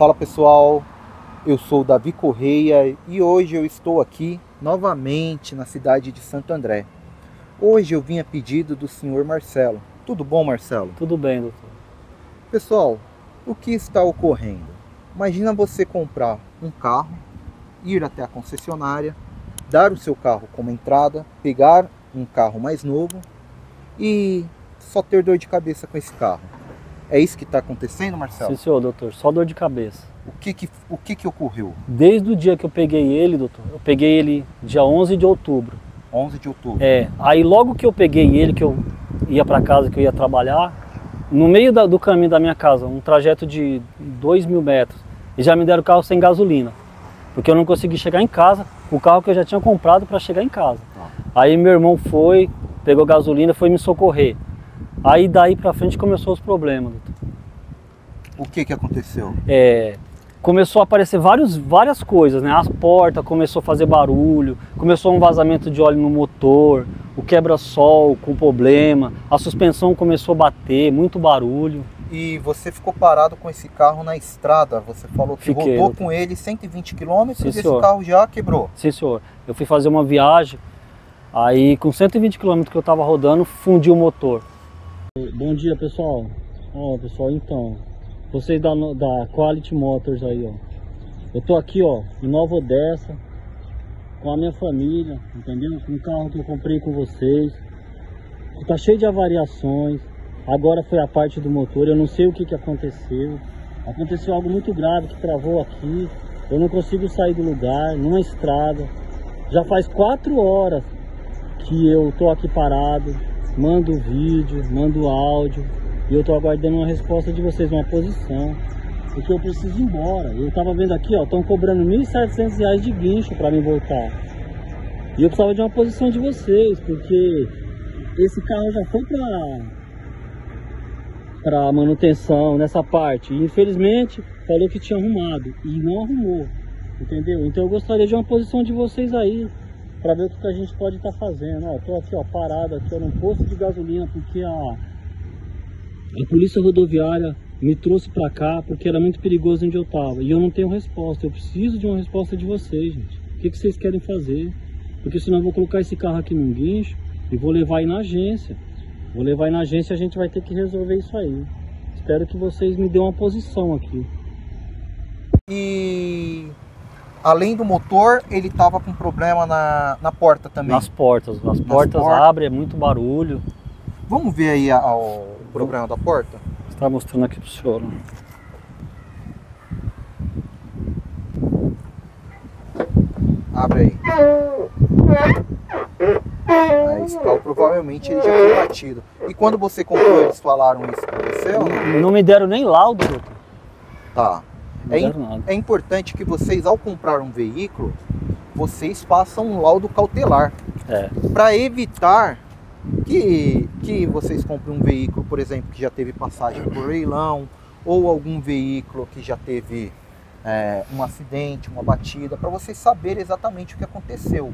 Fala pessoal, eu sou o Davi Correia e hoje eu estou aqui novamente na cidade de Santo André. Hoje eu vim a pedido do senhor Marcelo. Tudo bom, Marcelo? Tudo bem, doutor. Pessoal, o que está ocorrendo? Imagina você comprar um carro, ir até a concessionária, dar o seu carro como entrada, pegar um carro mais novo e só ter dor de cabeça com esse carro. É isso que está acontecendo, Marcelo? Sim, senhor, doutor. Só dor de cabeça. O que ocorreu? Desde o dia que eu peguei ele, doutor, eu peguei ele dia 11 de outubro. 11 de outubro. Aí logo que eu peguei ele, que eu ia para casa, que eu ia trabalhar, no meio do caminho da minha casa, um trajeto de 2.000 metros, e já me deram o carro sem gasolina, porque eu não consegui chegar em casa com o carro que eu já tinha comprado para chegar em casa. Aí meu irmão foi, pegou gasolina, foi me socorrer. Aí daí pra frente começou os problemas, doutor. O que aconteceu? Começou a aparecer várias coisas, né? As portas começou a fazer barulho, começou um vazamento de óleo no motor, o quebra-sol com problema, a suspensão começou a bater, muito barulho. E você ficou parado com esse carro na estrada, você falou que Fiquei, rodou doutor. Com ele 120 km e esse senhor. Carro já quebrou? Sim, senhor. Eu fui fazer uma viagem, aí com 120 km que eu estava rodando, fundiu o motor. Bom dia, pessoal. Pessoal, então, vocês da Quality Motors aí, ó. Eu tô aqui, ó, em Nova Odessa, com a minha família, entendeu? Com o carro que eu comprei com vocês. Tá cheio de avariações. Agora foi a parte do motor, eu não sei o que aconteceu. Aconteceu algo muito grave que travou aqui. Eu não consigo sair do lugar, numa estrada. Já faz 4 horas que eu tô aqui parado. Mando vídeo, mando áudio e eu tô aguardando uma resposta de vocês, uma posição, porque eu preciso ir embora. Eu tava vendo aqui, ó, estão cobrando R$ 1.700 de guincho para mim voltar. E eu precisava de uma posição de vocês, porque esse carro já foi para manutenção nessa parte. E infelizmente falou que tinha arrumado e não arrumou, entendeu? Então eu gostaria de uma posição de vocês aí, para ver o que a gente pode estar fazendo. Ó, tô aqui, ó, parado aqui, ó, num posto de gasolina, porque a polícia rodoviária me trouxe para cá porque era muito perigoso onde eu tava. E eu não tenho resposta. Eu preciso de uma resposta de vocês, gente. O que vocês querem fazer? Porque senão eu vou colocar esse carro aqui num guincho e vou levar aí na agência. Vou levar aí na agência e a gente vai ter que resolver isso aí. Espero que vocês me dêem uma posição aqui. E além do motor, ele estava com problema na porta também? Nas portas. As portas abrem, é muito barulho. Vamos ver aí o problema da porta? Vou estar mostrando aqui pro senhor. Abre aí. Esse carro provavelmente ele já foi batido. E quando você comprou, eles falaram isso pra você ou não? Não me deram nem laudo, doutor. Tá. É importante que vocês, ao comprar um veículo, vocês façam um laudo cautelar. Para evitar que vocês comprem um veículo, por exemplo, que já teve passagem por leilão, ou algum veículo que já teve um acidente, uma batida, para vocês saberem exatamente o que aconteceu.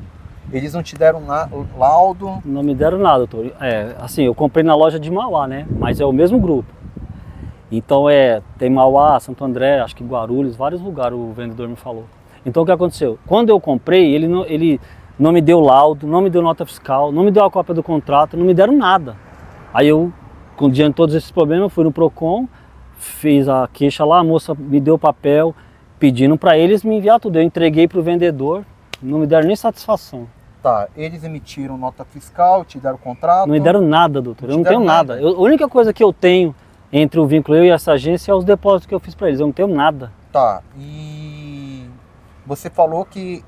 Eles não te deram laudo? Não me deram nada, doutor. Assim, eu comprei na loja de Mauá, né? Mas é o mesmo grupo. Então tem Mauá, Santo André, acho que Guarulhos, vários lugares o vendedor me falou. Então o que aconteceu? Quando eu comprei, ele não me deu laudo, não me deu nota fiscal, não me deu a cópia do contrato, não me deram nada. Aí eu, diante de todos esses problemas, fui no Procon, fiz a queixa lá, a moça me deu o papel pedindo para eles me enviar tudo. Eu entreguei para o vendedor, não me deram nem satisfação. Tá, eles emitiram nota fiscal, te deram contrato? Não me deram nada, doutor, eu não tenho nada. A única coisa que eu tenho entre o vínculo eu e essa agência é os depósitos que eu fiz para eles, eu não tenho nada. Tá, e você falou que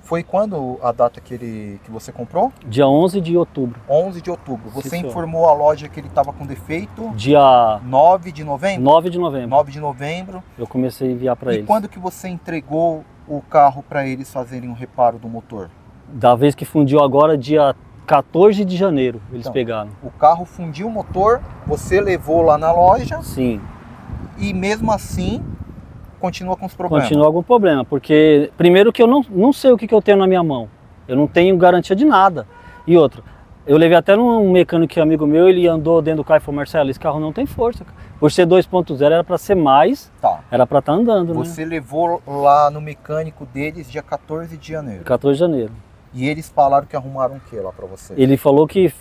foi quando a data que você comprou? Dia 11 de outubro. 11 de outubro. Você Sim, informou a loja que ele estava com defeito? Dia 9 de novembro? 9 de novembro. 9 de novembro. Eu comecei a enviar para eles. E quando que você entregou o carro para eles fazerem um reparo do motor? Da vez que fundiu agora, dia 14 de janeiro, eles pegaram. O carro fundiu o motor, você levou lá na loja? Sim. E mesmo assim, continua com os problemas? Continua algum problema, porque primeiro que eu não sei o que eu tenho na minha mão. Eu não tenho garantia de nada. E outra, eu levei até num mecânico amigo meu, ele andou dentro do carro e falou: Marcelo, esse carro não tem força. Por ser 2.0 era para ser mais, era para estar andando, né? Você levou lá no mecânico deles dia 14 de janeiro. 14 de janeiro. E eles falaram que arrumaram o que lá para você? Ele falou que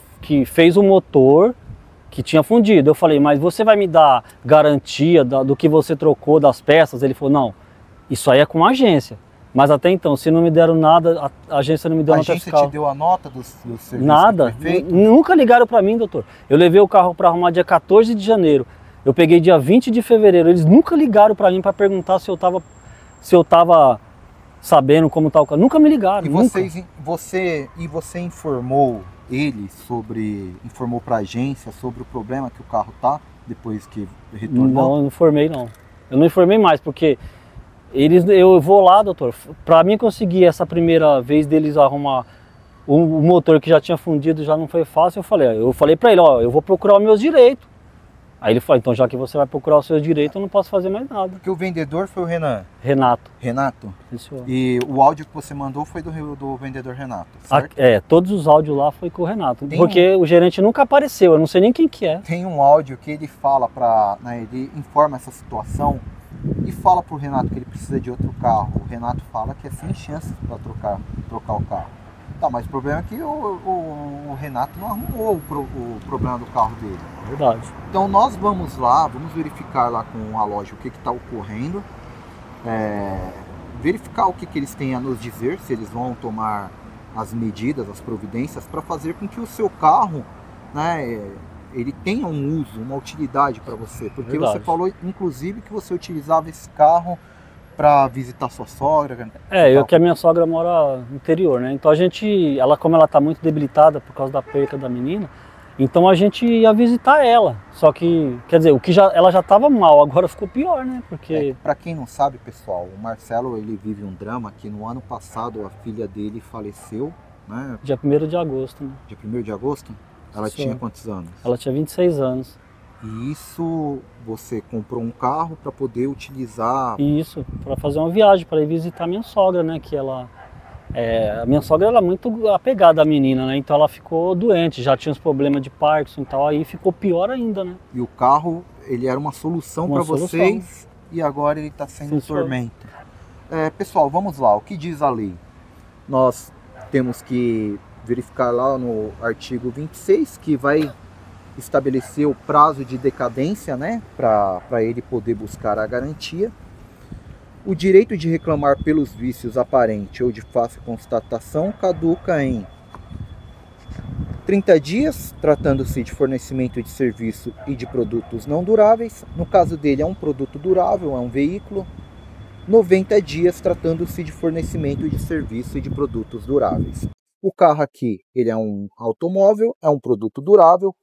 fez o motor que tinha fundido. Eu falei, mas você vai me dar garantia do que você trocou das peças? Ele falou, não, isso aí é com a agência. Mas até então, se não me deram nada, a agência não me deu nota fiscal. A agência te deu a nota do serviço? Nada, nunca ligaram para mim, doutor. Eu levei o carro para arrumar dia 14 de janeiro. Eu peguei dia 20 de fevereiro. Eles nunca ligaram para mim para perguntar se eu tava sabendo como tá o carro. Nunca me ligaram. E você informou informou para a agência sobre o problema que o carro tá depois que retornou? Não, eu não informei não. Eu não informei mais porque eu vou lá, doutor, para mim conseguir essa primeira vez deles arrumar o motor que já tinha fundido, já não foi fácil. Eu falei para ele, ó, eu vou procurar os meus direitos. Aí ele falou, então já que você vai procurar os seus direitos, eu não posso fazer mais nada. Porque o vendedor foi o Renan? Renato. Renato? Isso. E o áudio que você mandou foi do vendedor Renato, certo? Todos os áudios lá foi com o Renato. Porque o gerente nunca apareceu, eu não sei nem quem que é. Tem um áudio que ele fala ele informa essa situação e fala pro Renato que ele precisa de outro carro. O Renato fala que é sem chance para trocar o carro. Tá, mas o problema é que o Renato não arrumou o problema do carro dele. Verdade. Então nós vamos lá, vamos verificar lá com a loja o que está ocorrendo, verificar o que eles têm a nos dizer, se eles vão tomar as medidas, as providências para fazer com que o seu carro, né, ele tenha um uso, uma utilidade para você. Porque Verdade. Você falou inclusive que você utilizava esse carro para visitar sua sogra. Que a minha sogra mora no interior, né? Então como ela tá muito debilitada por causa da perca da menina, então a gente ia visitar ela. Só que, quer dizer, ela já estava mal, agora ficou pior, né? Porque para quem não sabe, pessoal, o Marcelo, ele vive um drama que no ano passado a filha dele faleceu, né? Dia 1º de agosto, né? Dia 1º de agosto? Ela tinha quantos anos? Ela tinha 26 anos. E isso, você comprou um carro para poder utilizar? Isso, para fazer uma viagem, para ir visitar minha sogra, né? Que a minha sogra era muito apegada à menina, né? Então ela ficou doente, já tinha os problemas de Parkinson e tal, aí ficou pior ainda, né? E o carro, ele era uma solução para vocês e agora ele está sendo um tormento. Pessoal, vamos lá, o que diz a lei? Nós temos que verificar lá no artigo 26, que vai estabelecer o prazo de decadência, né, para ele poder buscar a garantia. O direito de reclamar pelos vícios aparente ou de fácil constatação caduca em 30 dias, tratando-se de fornecimento de serviço e de produtos não duráveis. No caso dele é um produto durável, é um veículo. 90 dias, tratando-se de fornecimento de serviço e de produtos duráveis. O carro aqui, ele é um automóvel, é um produto durável.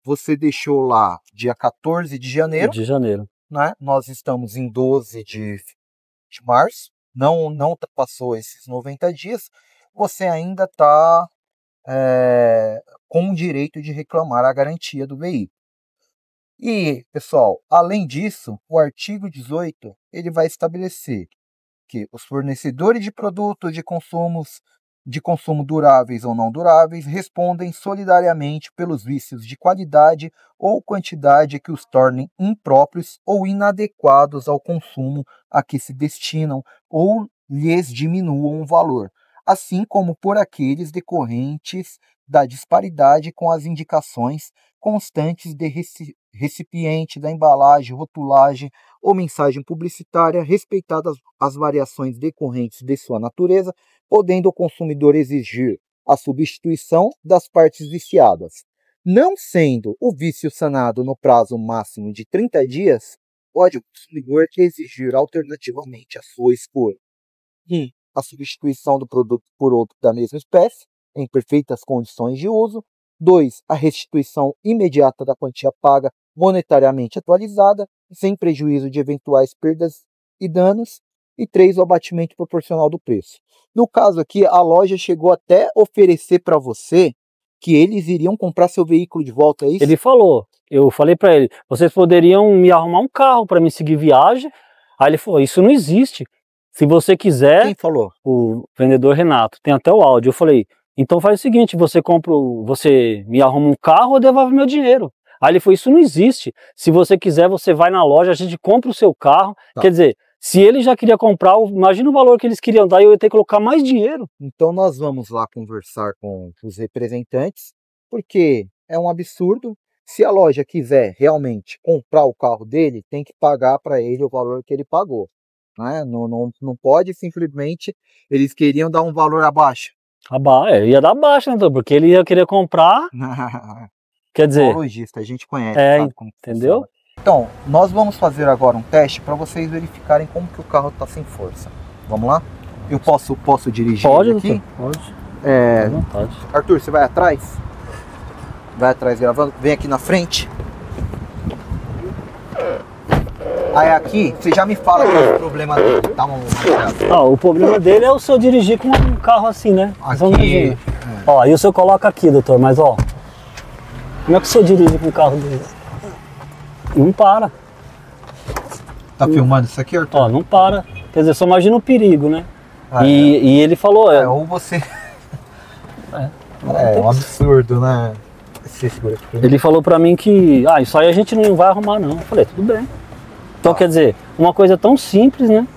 Você deixou lá dia 14 de janeiro. De janeiro. Né? Nós estamos em 12 de março. Não ultrapassou esses 90 dias. Você ainda está com o direito de reclamar a garantia do veículo. E, pessoal, além disso, o artigo 18 ele vai estabelecer que os fornecedores de produtos de consumo duráveis ou não duráveis respondem solidariamente pelos vícios de qualidade ou quantidade que os tornem impróprios ou inadequados ao consumo a que se destinam ou lhes diminuam o valor, assim como por aqueles decorrentes da disparidade com as indicações constantes de recipiente, da embalagem, rotulagem ou mensagem publicitária, respeitadas as variações decorrentes de sua natureza, podendo o consumidor exigir a substituição das partes viciadas. Não sendo o vício sanado no prazo máximo de 30 dias, pode o consumidor exigir alternativamente a sua escolha. A substituição do produto por outro da mesma espécie, em perfeitas condições de uso. 2. A restituição imediata da quantia paga monetariamente atualizada, sem prejuízo de eventuais perdas e danos. E 3. O abatimento proporcional do preço. No caso aqui, a loja chegou até oferecer para você que eles iriam comprar seu veículo de volta, é isso? Ele falou, eu falei para ele, vocês poderiam me arrumar um carro para me seguir viagem. Aí ele falou, isso não existe. Se você quiser... Quem falou? O vendedor Renato, tem até o áudio. Eu falei, então faz o seguinte, você me arruma um carro ou devolve meu dinheiro. Aí ele falou, isso não existe. Se você quiser, você vai na loja, a gente compra o seu carro. Tá. Quer dizer, se ele já queria comprar, imagina o valor que eles queriam dar e eu ia ter que colocar mais dinheiro. Então nós vamos lá conversar com os representantes, porque é um absurdo. Se a loja quiser realmente comprar o carro dele, tem que pagar para ele o valor que ele pagou. Né? Não pode simplesmente, eles queriam dar um valor abaixo. Ia dar abaixo, né, porque ele ia querer comprar. Quer dizer, lojista, a gente conhece, sabe como entendeu? Funciona. Então, nós vamos fazer agora um teste para vocês verificarem como que o carro está sem força. Vamos lá? Eu posso dirigir aqui? Pode. À vontade. Arthur, você vai atrás? Vai atrás gravando. Vem aqui na frente. Aí aqui, você já me fala qual é o problema dele, tá, Marcelo? O problema dele é o senhor dirigir com um carro assim, né? Aqui. Ó, aí o senhor coloca aqui, doutor, mas ó. Como é que o senhor dirige com um carro dele? Não para. Tá filmando isso aqui, Arthur? Ó, não para. Quer dizer, só imagina o perigo, né? E ele falou... ou você... É um absurdo, né? Ele falou pra mim que... isso aí a gente não vai arrumar, não. Eu falei, tudo bem. Então, quer dizer, uma coisa tão simples, né?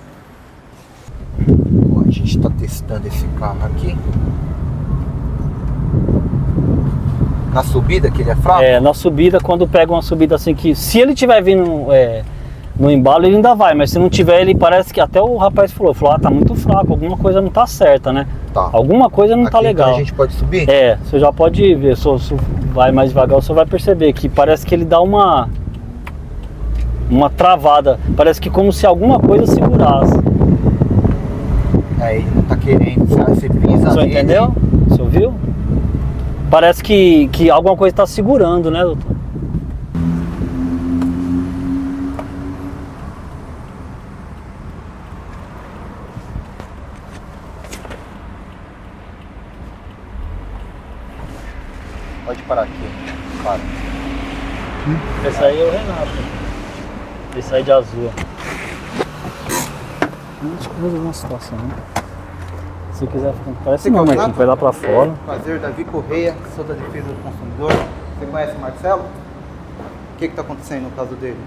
A gente tá testando esse carro aqui. Na subida que ele é fraco? Na subida, quando pega uma subida assim que... Se ele tiver vindo no embalo, ele ainda vai. Mas se não tiver, ele parece que... Até o rapaz falou, tá muito fraco. Alguma coisa não tá certa, né? Tá. Alguma coisa não tá legal. Então a gente pode subir? Você já pode ver. Se vai mais devagar, você vai perceber que parece que ele dá uma travada. Parece que como se alguma coisa segurasse. Ele não tá querendo. Você pisa nele. Entendeu? Você ouviu? Parece que alguma coisa está segurando, né, doutor? Pode parar aqui. Para. Esse aí é o Renato. Esse aí de azul. Deixa eu resolver uma situação, né? Se quiser, parece não, mas vai lá pra fora. Prazer, Davi Correia, sou da Defesa do Consumidor. Você conhece o Marcelo? O que está acontecendo no caso dele?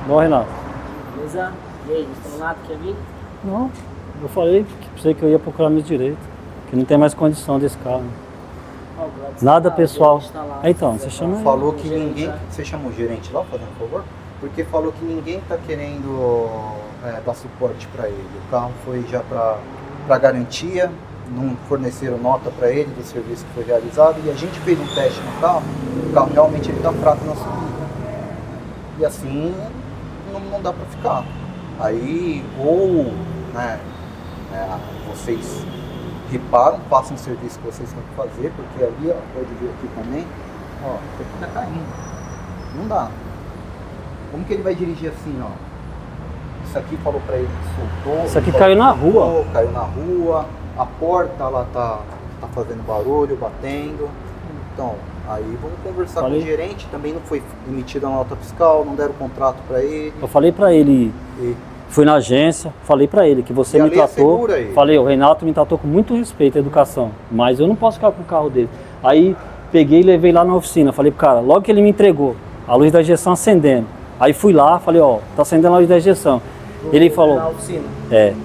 Bom, Renato. Beleza? E aí, Mr. Renato, quer vir? Não, eu falei pra você que eu ia procurar meus direitos. Que não tem mais condição desse carro. Nada pessoal. Então, você chama... Falou que ninguém... Você chamou o gerente lá, fazendo um favor? Porque falou que ninguém está querendo dar suporte para ele. O carro foi já para garantia, não forneceram nota para ele do serviço que foi realizado e a gente fez um teste no carro, o carro realmente está fraco na subida. E assim não dá para ficar. Aí ou vocês reparam, façam o serviço que vocês têm que fazer, porque ali, pode ver aqui também, isso aqui está caindo. Não dá. Como que ele vai dirigir assim, ó? Isso aqui falou pra ele que soltou. Isso aqui caiu na rua. Caiu na rua. A porta lá tá fazendo barulho, batendo. Então, aí vamos conversar com o gerente. Também não foi emitida a nota fiscal, não deram contrato pra ele. Eu falei pra ele, fui na agência, falei pra ele que você me tratou. Falei, o Renato me tratou com muito respeito à educação, mas eu não posso ficar com o carro dele. Aí peguei e levei lá na oficina. Falei pro cara, logo que ele me entregou, a luz da injeção acendendo. Aí fui lá, falei, tá acendendo a luz da injeção. Ele falou,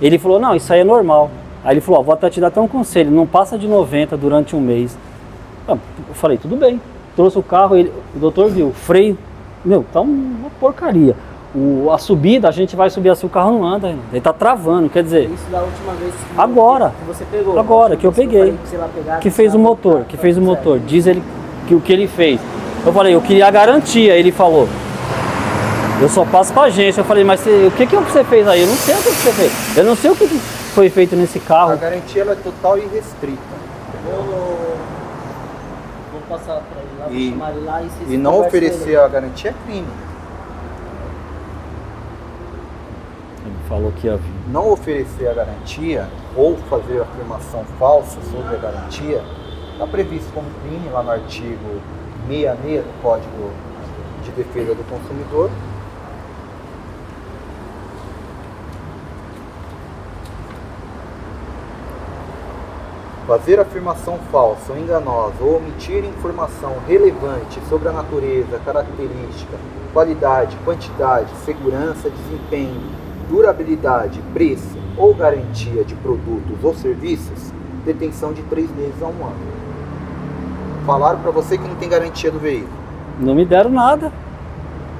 ele falou, não, isso aí é normal. Aí ele falou, vou até te dar até um conselho, não passa de 90 durante um mês. Eu falei, tudo bem. Trouxe o carro, o doutor viu, freio, tá uma porcaria. A subida, a gente vai subir assim, o carro não anda, ele tá travando, quer dizer... Isso da última vez que você pegou. Agora, que eu peguei, que fez o motor, diz ele que o que ele fez. Eu falei, eu queria a garantia, ele falou... Eu só passo pra gente. Eu falei, mas o que você fez aí? Eu não sei o que você fez. Eu não sei o que foi feito nesse carro. A garantia ela é total e restrita. Vou passar pra ele lá, vou chamar ele lá e não oferecer a garantia é crime. Ele falou que ia vir. Não oferecer a garantia ou fazer afirmação falsa sobre a garantia está previsto como crime lá no artigo 66 do Código de Defesa do Consumidor. fazer afirmação falsa ou enganosa ou omitir informação relevante sobre a natureza, característica, qualidade, quantidade, segurança, desempenho, durabilidade, preço ou garantia de produtos ou serviços, detenção de 3 meses a 1 ano. Falaram para você que não tem garantia do veículo. Não me deram nada.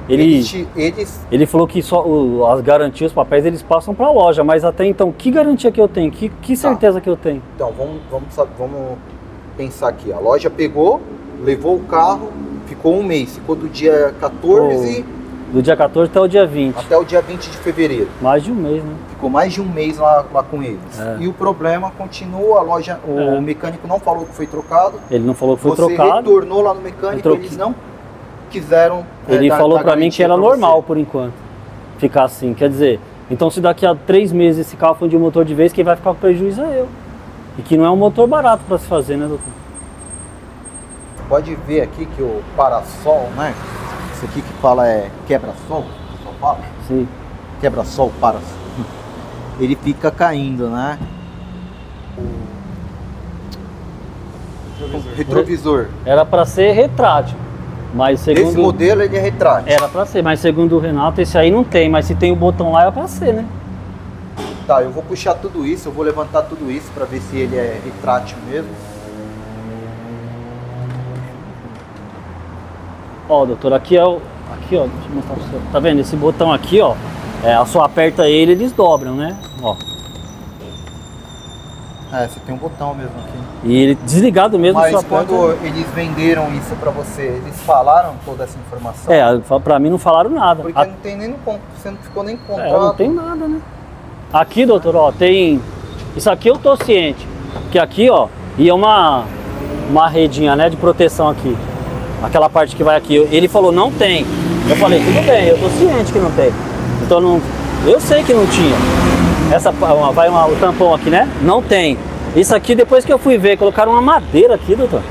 Ele falou que só as garantias, os papéis, eles passam para a loja, mas até então, que garantia que eu tenho? Que certeza que eu tenho? Então, vamos pensar aqui. A loja pegou, levou o carro, ficou 1 mês, ficou do dia 14... Do dia 14 até o dia 20. Até o dia 20 de fevereiro. Mais de 1 mês, né? Ficou mais de 1 mês lá com eles. E o problema continua, a loja, o mecânico não falou que foi trocado. Ele não falou que foi trocado. Você retornou lá no mecânico, eles não quiseram... Ele falou pra mim que era normal por enquanto ficar assim. Quer dizer, então se daqui a 3 meses esse carro fundir o motor de vez, quem vai ficar com prejuízo é eu. E que não é um motor barato para se fazer, né, doutor? Pode ver aqui que o parasol, né? Isso aqui que fala é quebra-sol, o pessoal fala? Sim. Quebra-sol, parasol. Ele fica caindo, né? Retrovisor. Era para ser retrátil. Mas segundo... Esse modelo ele é retrátil. Era pra ser, mas segundo o Renato esse aí não tem, mas se tem o botão lá é pra ser, né? Tá, eu vou puxar tudo isso, eu vou levantar tudo isso pra ver se ele é retrátil mesmo. Ó, doutor, aqui é o... Aqui, ó, deixa eu mostrar pra você. Tá vendo? Esse botão aqui, ó, a só aperta ele, eles dobram, né? Ó. Você tem um botão mesmo aqui. E ele desligado mesmo. Mas quando eles venderam isso pra você, eles falaram toda essa informação? Pra mim não falaram nada. Porque não tem nem você não ficou nem contrato. Não tem nada, né? Aqui, doutor, ó, tem... Isso aqui eu tô ciente. Que aqui, ó, ia uma redinha, né, de proteção aqui. Aquela parte que vai aqui. Ele falou, não tem. Eu falei, tudo bem, eu tô ciente que não tem. Então não... Eu sei que não tinha. Essa vai o tampão aqui, né? Não tem. Isso aqui, depois que eu fui ver, colocaram uma madeira aqui, doutor.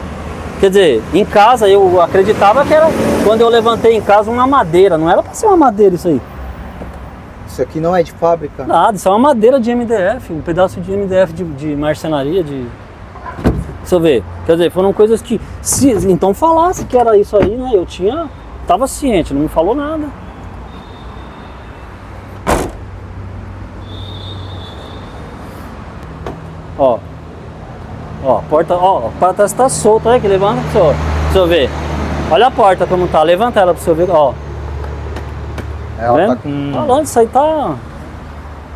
Quer dizer, em casa eu acreditava que era, quando eu levantei em casa, uma madeira. Não era pra ser uma madeira isso aí. Isso aqui não é de fábrica? Nada, isso é uma madeira de MDF, um pedaço de MDF de marcenaria, de... Deixa eu ver. Quer dizer, foram coisas que, se então falasse que era isso aí, né? Eu tava ciente, não me falou nada. Ó, a porta está solta, olha que levanta pra você, deixa eu ver. Olha a porta como tá, levanta ela pra você ver, ó. Ela tá com... Falando, isso aí tá...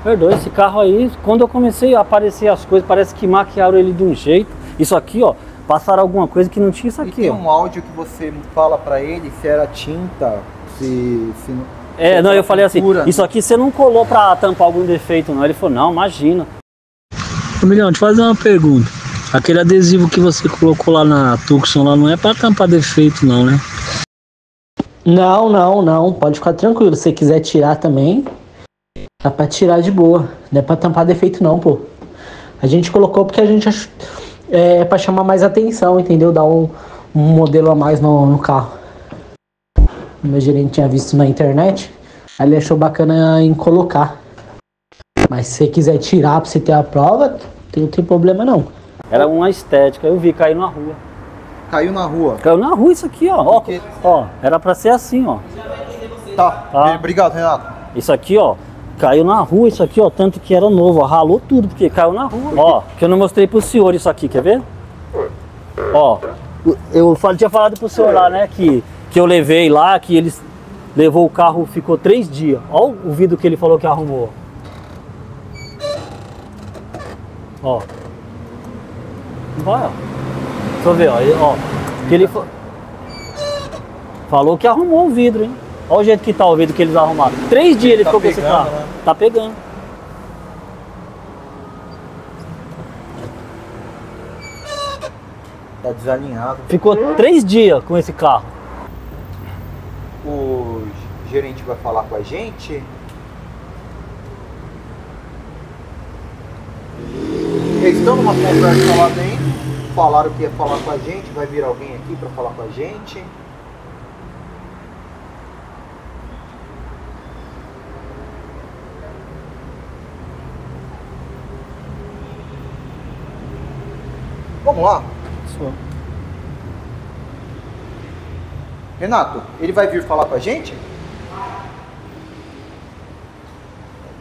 Perdoa, esse carro aí, quando eu comecei a aparecer as coisas, parece que maquiaram ele de um jeito. Isso aqui, ó, passaram alguma coisa que não tinha isso aqui, e tem um áudio que você fala pra ele se era tinta, se não, eu falei assim, isso aqui você não colou pra tampar algum defeito não. Ele falou, não, imagina. Milhão, te fazer uma pergunta. Aquele adesivo que você colocou lá na Tucson lá não é pra tampar defeito não, né? Não. Pode ficar tranquilo. Se você quiser tirar também, dá pra tirar de boa. Não é pra tampar defeito não, pô. A gente colocou porque a gente achou, pra chamar mais atenção, entendeu? Dar um modelo a mais no carro. O meu gerente tinha visto na internet, aí ele achou bacana em colocar. Mas se você quiser tirar pra você ter a prova, não tem problema não. Era uma estética, eu vi, caiu na rua. Caiu na rua? Caiu na rua isso aqui, ó. Porque... Ó, era pra ser assim, ó. Tá. Obrigado, Renato. Isso aqui, ó, caiu na rua isso aqui, ó. Tanto que era novo, ó. Ralou tudo, porque caiu na rua. Ó, que eu não mostrei pro senhor isso aqui, quer ver? Ó, eu tinha falado pro senhor lá, né, que eu levei lá, que eles levou o carro, ficou 3 dias. Ó o vidro que ele falou que arrumou. Ó. Vai, ó. Deixa eu ver, ó. Que ele falou que arrumou o vidro, hein? Olha o jeito que tá o vidro que eles arrumaram. 3 dias ele ficou com esse carro. Né? Tá pegando. Tá desalinhado. Ficou 3 dias com esse carro. O gerente vai falar com a gente. Eles estão numa conversa lá dentro, falaram que ia falar com a gente, vai vir alguém aqui para falar com a gente. Vamos lá? Só. Renato, ele vai vir falar com a gente?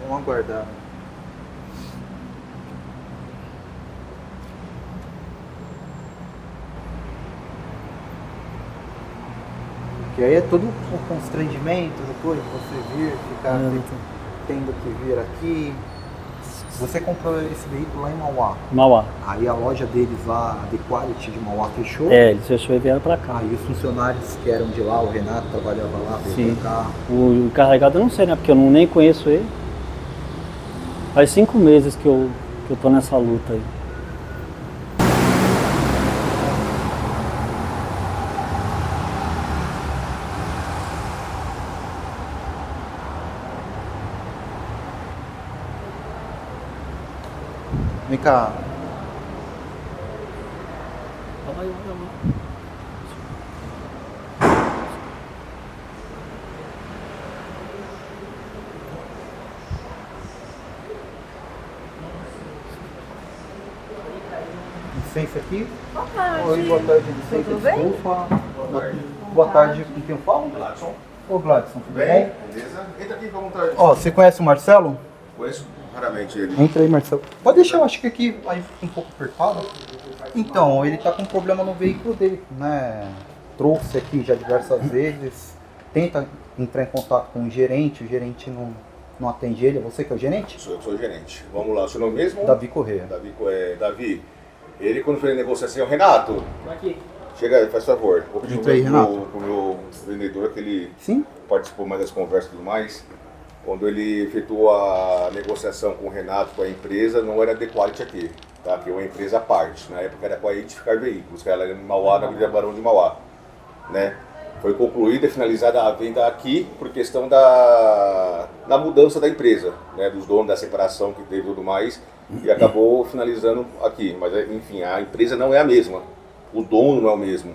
Vamos aguardar. Que aí é todo o constrangimento depois de você vir, ficar tendo que vir aqui. Você comprou esse veículo lá em Mauá? Mauá. Aí a loja deles lá, a The Quality de Mauá, fechou? É, eles fechou e vieram pra cá. Aí os funcionários que eram de lá, o Renato trabalhava lá, veio pra cá. O encarregado eu não sei, né? Porque eu nem conheço ele. Faz 5 meses que eu tô nessa luta aí. Vem cá. Licença aqui. Boa tarde. Oi, boa tarde, licença, Tudo bem? desculpa. Boa tarde, com quem eu falo? Gladson. Ô Gladson, tudo bem? Beleza? Entra aqui, fica à vontade. Ó, você conhece o Marcelo? Conheço raramente ele. Entra aí, Marcelo. Pode deixar, eu acho que aqui aí fica um pouco apertado. Então, ele tá com problema no veículo dele, né? Trouxe aqui já diversas vezes. Tenta entrar em contato com o gerente não atende ele. É você que é o gerente? Eu sou o gerente. Vamos lá, o seu nome mesmo? Davi Corrêa. Davi, ele quando fez a negociação, Renato, Aqui. chega aí, faz favor. Vou pedir Entra aí, Renato. pro meu vendedor que ele Sim? participou mais das conversas e tudo mais. Quando ele efetuou a negociação com o Renato, com a empresa, não era The Quality aqui, tá? Que é uma empresa à parte. Na época era com a Edificar Veículos, que era em Mauá, na Avenida Barão de Mauá, né? Foi concluída e finalizada a venda aqui por questão da mudança da empresa, né? Dos donos, da separação que teve e tudo mais, e acabou finalizando aqui. Mas, enfim, a empresa não é a mesma, o dono não é o mesmo.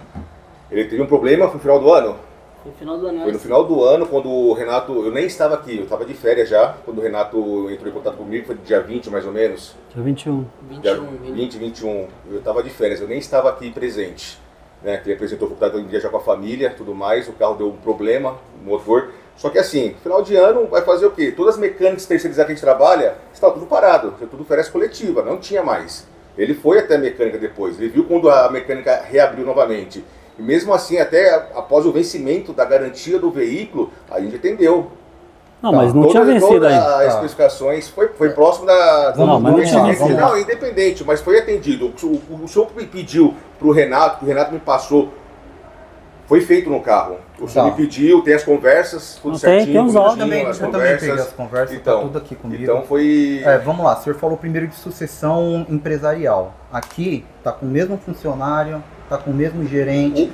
Ele teve um problema no final do ano. No final do ano. Foi no final do ano, quando o Renato, eu nem estava aqui, eu estava de férias já, quando o Renato entrou em contato comigo, foi dia 20 mais ou menos. Dia 21. Dia 20, 21, eu estava de férias, eu nem estava aqui presente. Né, que ele apresentou que estava indo viajar com a família, tudo mais, o carro deu um problema, o motor. Só que assim, final de ano vai fazer o quê? Todas as mecânicas terceirizadas que a gente trabalha, estava tudo parado, tudo férias coletiva, não tinha mais. Ele foi até a mecânica depois, ele viu quando a mecânica reabriu novamente. E mesmo assim, até após o vencimento da garantia do veículo, a gente atendeu. Não, mas não tinha vencido ainda. As especificações foi próximo da... Não, mas não tinha vencido. Não, independente, mas foi atendido. O senhor me pediu para o Renato, que o Renato me passou, foi feito no carro. O senhor me pediu, tem as conversas, tudo certinho. Tem os áudios também, eu também peguei as conversas, então, tá tudo aqui comigo. Então foi... Vamos lá, o senhor falou primeiro de sucessão empresarial. Aqui tá com o mesmo funcionário, tá com o mesmo gerente.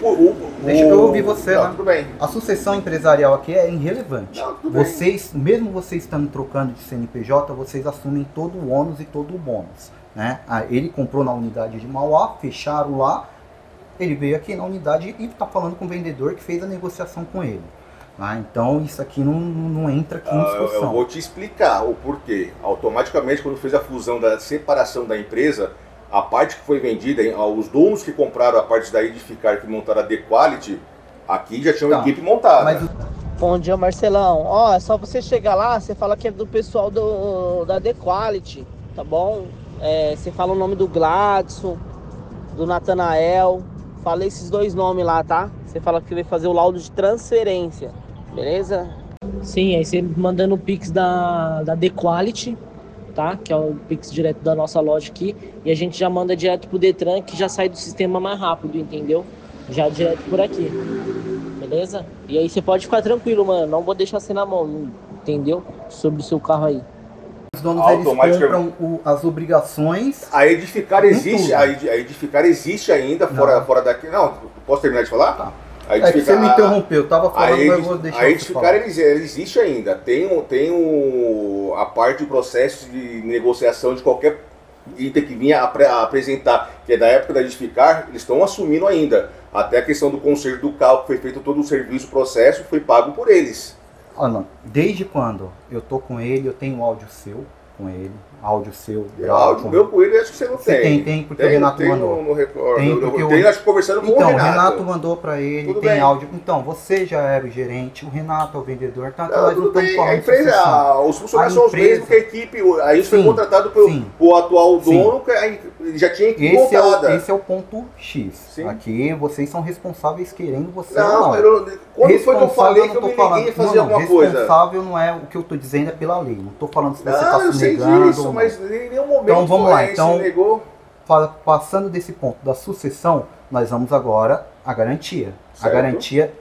Deixa eu ouvir você lá. Tudo bem. A sucessão empresarial aqui é irrelevante. Vocês, mesmo vocês estando trocando de CNPJ, vocês assumem todo o ônus e todo o bônus. Né? Ele comprou na unidade de Mauá, fecharam lá, ele veio aqui na unidade e está falando com o vendedor que fez a negociação com ele. Então isso aqui não entra aqui em discussão. Eu vou te explicar o porquê. Automaticamente, quando fez a fusão da separação da empresa, a parte que foi vendida, os donos que compraram a parte da Edificar, que montaram a The Quality, aqui já tinha uma equipe montada. Bom dia, Marcelão. Ó, é só você chegar lá, você fala que é do pessoal da The Quality, tá bom? Você fala o nome do Gladson, do Natanael, fala esses dois nomes lá, tá? Você fala que vai fazer o laudo de transferência, beleza? Sim, aí você mandando o Pix da The Quality, tá? Que é o Pix direto da nossa loja aqui, e a gente já manda direto pro Detran, que já sai do sistema mais rápido, entendeu? Já direto por aqui, beleza? E aí você pode ficar tranquilo, mano, não vou deixar você na mão, entendeu? Sobre o seu carro aí. Os donos eles compram as obrigações. A Edificar existe, a Edificar existe ainda fora daqui. Não, posso terminar de falar? Tá. Que você me interrompeu, eu tava falando, mas eu vou deixar a Edificar ela existe ainda. Tem a parte de processo de negociação de qualquer item que vinha apresentar, que é da época da Edificar, eles estão assumindo ainda. Até a questão do conserto do carro, que foi feito todo o serviço, o processo, foi pago por eles. Desde quando eu tô com ele, eu tenho áudio seu, com ele. Áudio seu. Áudio meu com ele, acho que você não tem. Tem, porque o Renato mandou. Não recordo. Tem, acho que conversando com o Renato. Então, o Renato mandou pra ele, tudo tem bem. áudio. Então, você já era o gerente, o Renato é o vendedor, tá? Não, tudo bem. A empresa, os funcionários são os mesmos que a equipe. A gente foi contratado pelo atual dono, que ele já tinha equipe montada. Esse é o ponto X. Sim. Aqui, vocês são responsáveis querendo você não. Quando foi que eu falei que eu me liguei a fazer alguma coisa? Responsável não é o que eu tô dizendo, é pela lei. Não tô falando se você tá se negando. Eu sei disso, mas em nenhum momento então, vamos lá. Então, negou. Passando desse ponto da sucessão, nós vamos agora à garantia. Certo. A garantia,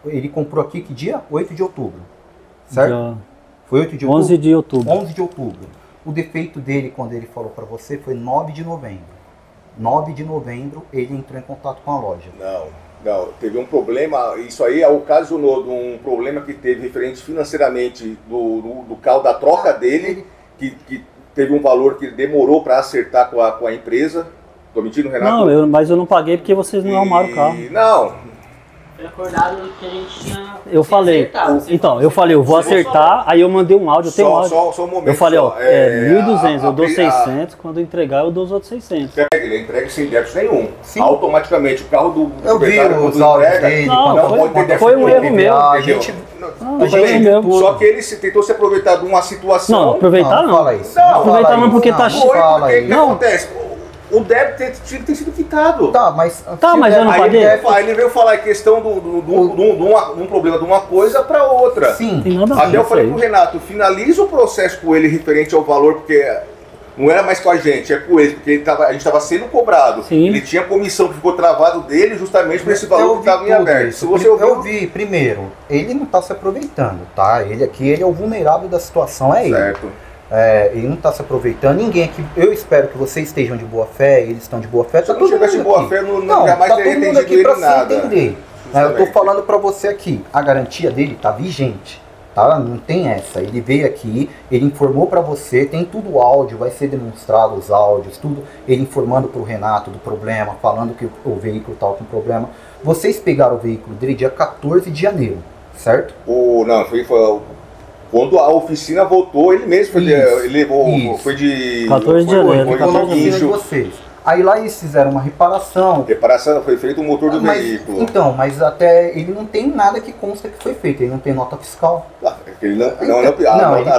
ele comprou aqui que dia? 8 de outubro. Certo? Já. Foi 8 de outubro? 11 de outubro. 11 de outubro. O defeito dele, quando ele falou para você, foi 9 de novembro. 9 de novembro, ele entrou em contato com a loja. Não, teve um problema, isso aí ocasionou de um problema que teve referente financeiramente do carro, da troca dele, que teve um valor que demorou para acertar com a empresa. Tô mentindo, Renato? Não, mas eu não paguei porque vocês não arrumaram o carro. Não. Foi acordado que a gente tinha. Eu falei, então, eu falei, eu vou acertar, aí eu mandei um áudio, eu tenho um áudio. Só um momento. Eu falei, ó, 1.200, eu dou 600, quando eu entregar eu dou os outros 600. Ele entrega sem débito nenhum. Sim. Automaticamente, o carro do eu vi os áudios dele. Foi um erro meu. Só que ele tentou se aproveitar de uma situação. Não, aproveitar não. Fala isso. Não, aproveitar não, porque tá cheio. O que acontece? O débito tinha que ter sido quitado. Tá, mas eu não paguei. Aí ele veio falar a questão de um problema de uma coisa para outra. Sim. Até eu falei pro Renato, finaliza o processo com ele referente ao valor, porque não era mais com a gente, é com ele, porque a gente estava sendo cobrado. Sim. Ele tinha comissão que ficou travado dele justamente por esse valor que estava em aberto. Se você eu vi, primeiro, ele não está se aproveitando, tá? Ele é o vulnerável da situação, é certo. Ele. Ele não está se aproveitando, ninguém aqui. Eu espero que vocês estejam de boa fé, eles estão de boa fé. Se não tivesse de boa fé, não jamais teria entendido ele nada. Eu estou falando para você aqui, a garantia dele está vigente, tá? Não tem essa. Ele veio aqui, ele informou para você, tem tudo áudio, vai ser demonstrado os áudios, tudo. Ele informando para o Renato do problema, falando que o veículo estava com problema. Vocês pegaram o veículo dele dia 14 de janeiro, certo? Não, foi quando a oficina voltou, ele mesmo ele levou, foi de 14 de janeiro, foi na oficina de vocês. Aí lá eles fizeram uma reparação. Foi feito o motor do veículo. Então, mas até ele não tem nada que consta que foi feito, ele não tem nota fiscal. A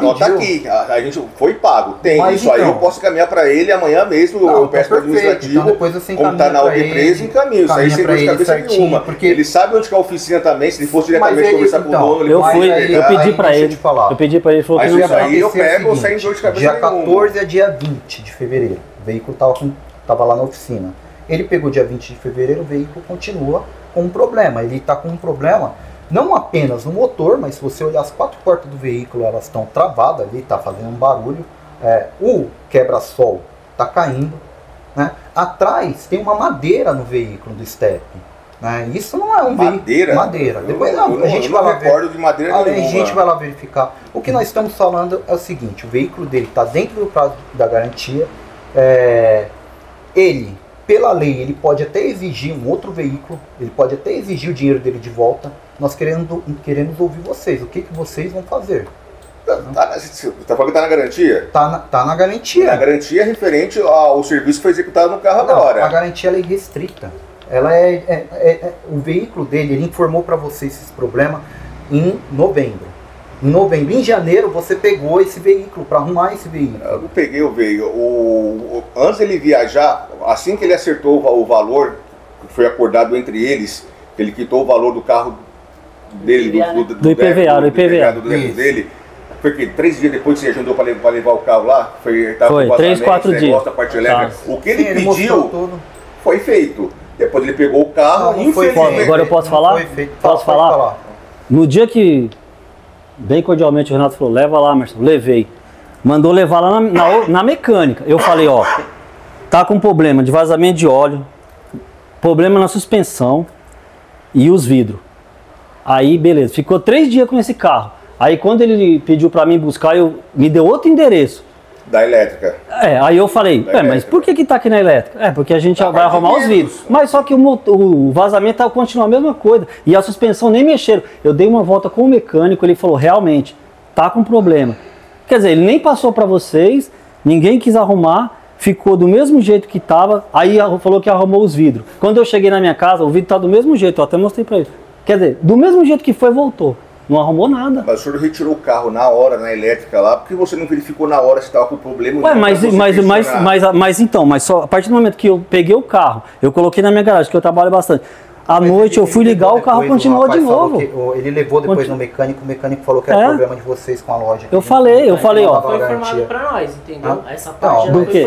nota aqui, a gente foi pago, tem. Mas isso então, aí eu posso encaminhar para ele amanhã mesmo, eu peço para o administrativo, então depois você como está na outra empresa, encaminho. Isso aí sem dor de cabeça nenhuma. Porque ele sabe onde que é a oficina também, se ele fosse diretamente conversar com o dono, eu pedi para ele. Eu pedi para ele, falou que isso aí eu pego sem dor de cabeça nenhuma. Dia 14 a dia 20 de fevereiro, o veículo estava lá na oficina. Ele pegou dia 20 de fevereiro, o veículo continua com um problema. Ele está com um problema não apenas no motor, mas se você olhar as 4 portas do veículo, elas estão travadas ali, está fazendo um barulho. O quebra-sol está caindo. Né? Atrás tem uma madeira no veículo do step. Né? Isso não é um veículo. Madeira. Depois a gente vai lá ver. De madeira a gente vai lá verificar. O que nós estamos falando é o seguinte: o veículo dele está dentro do prazo da garantia. Ele, pela lei, ele pode até exigir um outro veículo, ele pode até exigir o dinheiro dele de volta. Nós queremos ouvir vocês. O que vocês vão fazer? Você está falando que está na garantia? Tá na garantia. A garantia é referente ao serviço que foi executado no carro agora. A garantia ela é restrita. Ela o veículo dele, ele informou para vocês esse problema em novembro. Em janeiro, você pegou esse veículo para arrumar esse veículo. Eu não peguei o veículo. Antes dele viajar, assim que ele acertou o valor que foi acordado entre eles, ele quitou o valor do carro dele, do IPVA, do dele. Foi que 3 dias depois que você ajudou para levar o carro lá? Foi 3, 4 dias. Parte elétrica. O que ele pediu foi feito. Depois ele pegou o carro e infelizmente... Agora eu posso falar? Posso falar? No dia que, bem cordialmente, o Renato falou, leva lá, Marcelo, levei. Mandou levar lá na mecânica. Eu falei, ó, tá com problema de vazamento de óleo, problema na suspensão e os vidros. Aí, beleza, ficou 3 dias com esse carro. Aí quando ele pediu pra mim buscar, me deu outro endereço. Da elétrica. Aí eu falei, mas por que tá aqui na elétrica? Porque a gente vai arrumar os vidros. Mas só que o vazamento continua a mesma coisa. E a suspensão nem mexeram. Eu dei uma volta com o mecânico, ele falou, realmente, tá com problema. Quer dizer, ele nem passou para vocês, ninguém quis arrumar, ficou do mesmo jeito que estava, aí falou que arrumou os vidros. Quando eu cheguei na minha casa, o vidro tá do mesmo jeito, eu até mostrei para ele. Quer dizer, do mesmo jeito que foi, voltou. Não arrumou nada. Mas o senhor retirou o carro na hora, na elétrica lá, porque você não verificou na hora se estava com problema? Ué, mas então, só a partir do momento que eu peguei o carro, eu coloquei na minha garagem, que eu trabalho bastante. À noite eu fui ligar, o carro continuou de novo. Ele levou depois no mecânico, o mecânico falou que era problema de vocês com a loja. Eu falei, ó. Foi informado pra nós, entendeu? Essa parte do quê?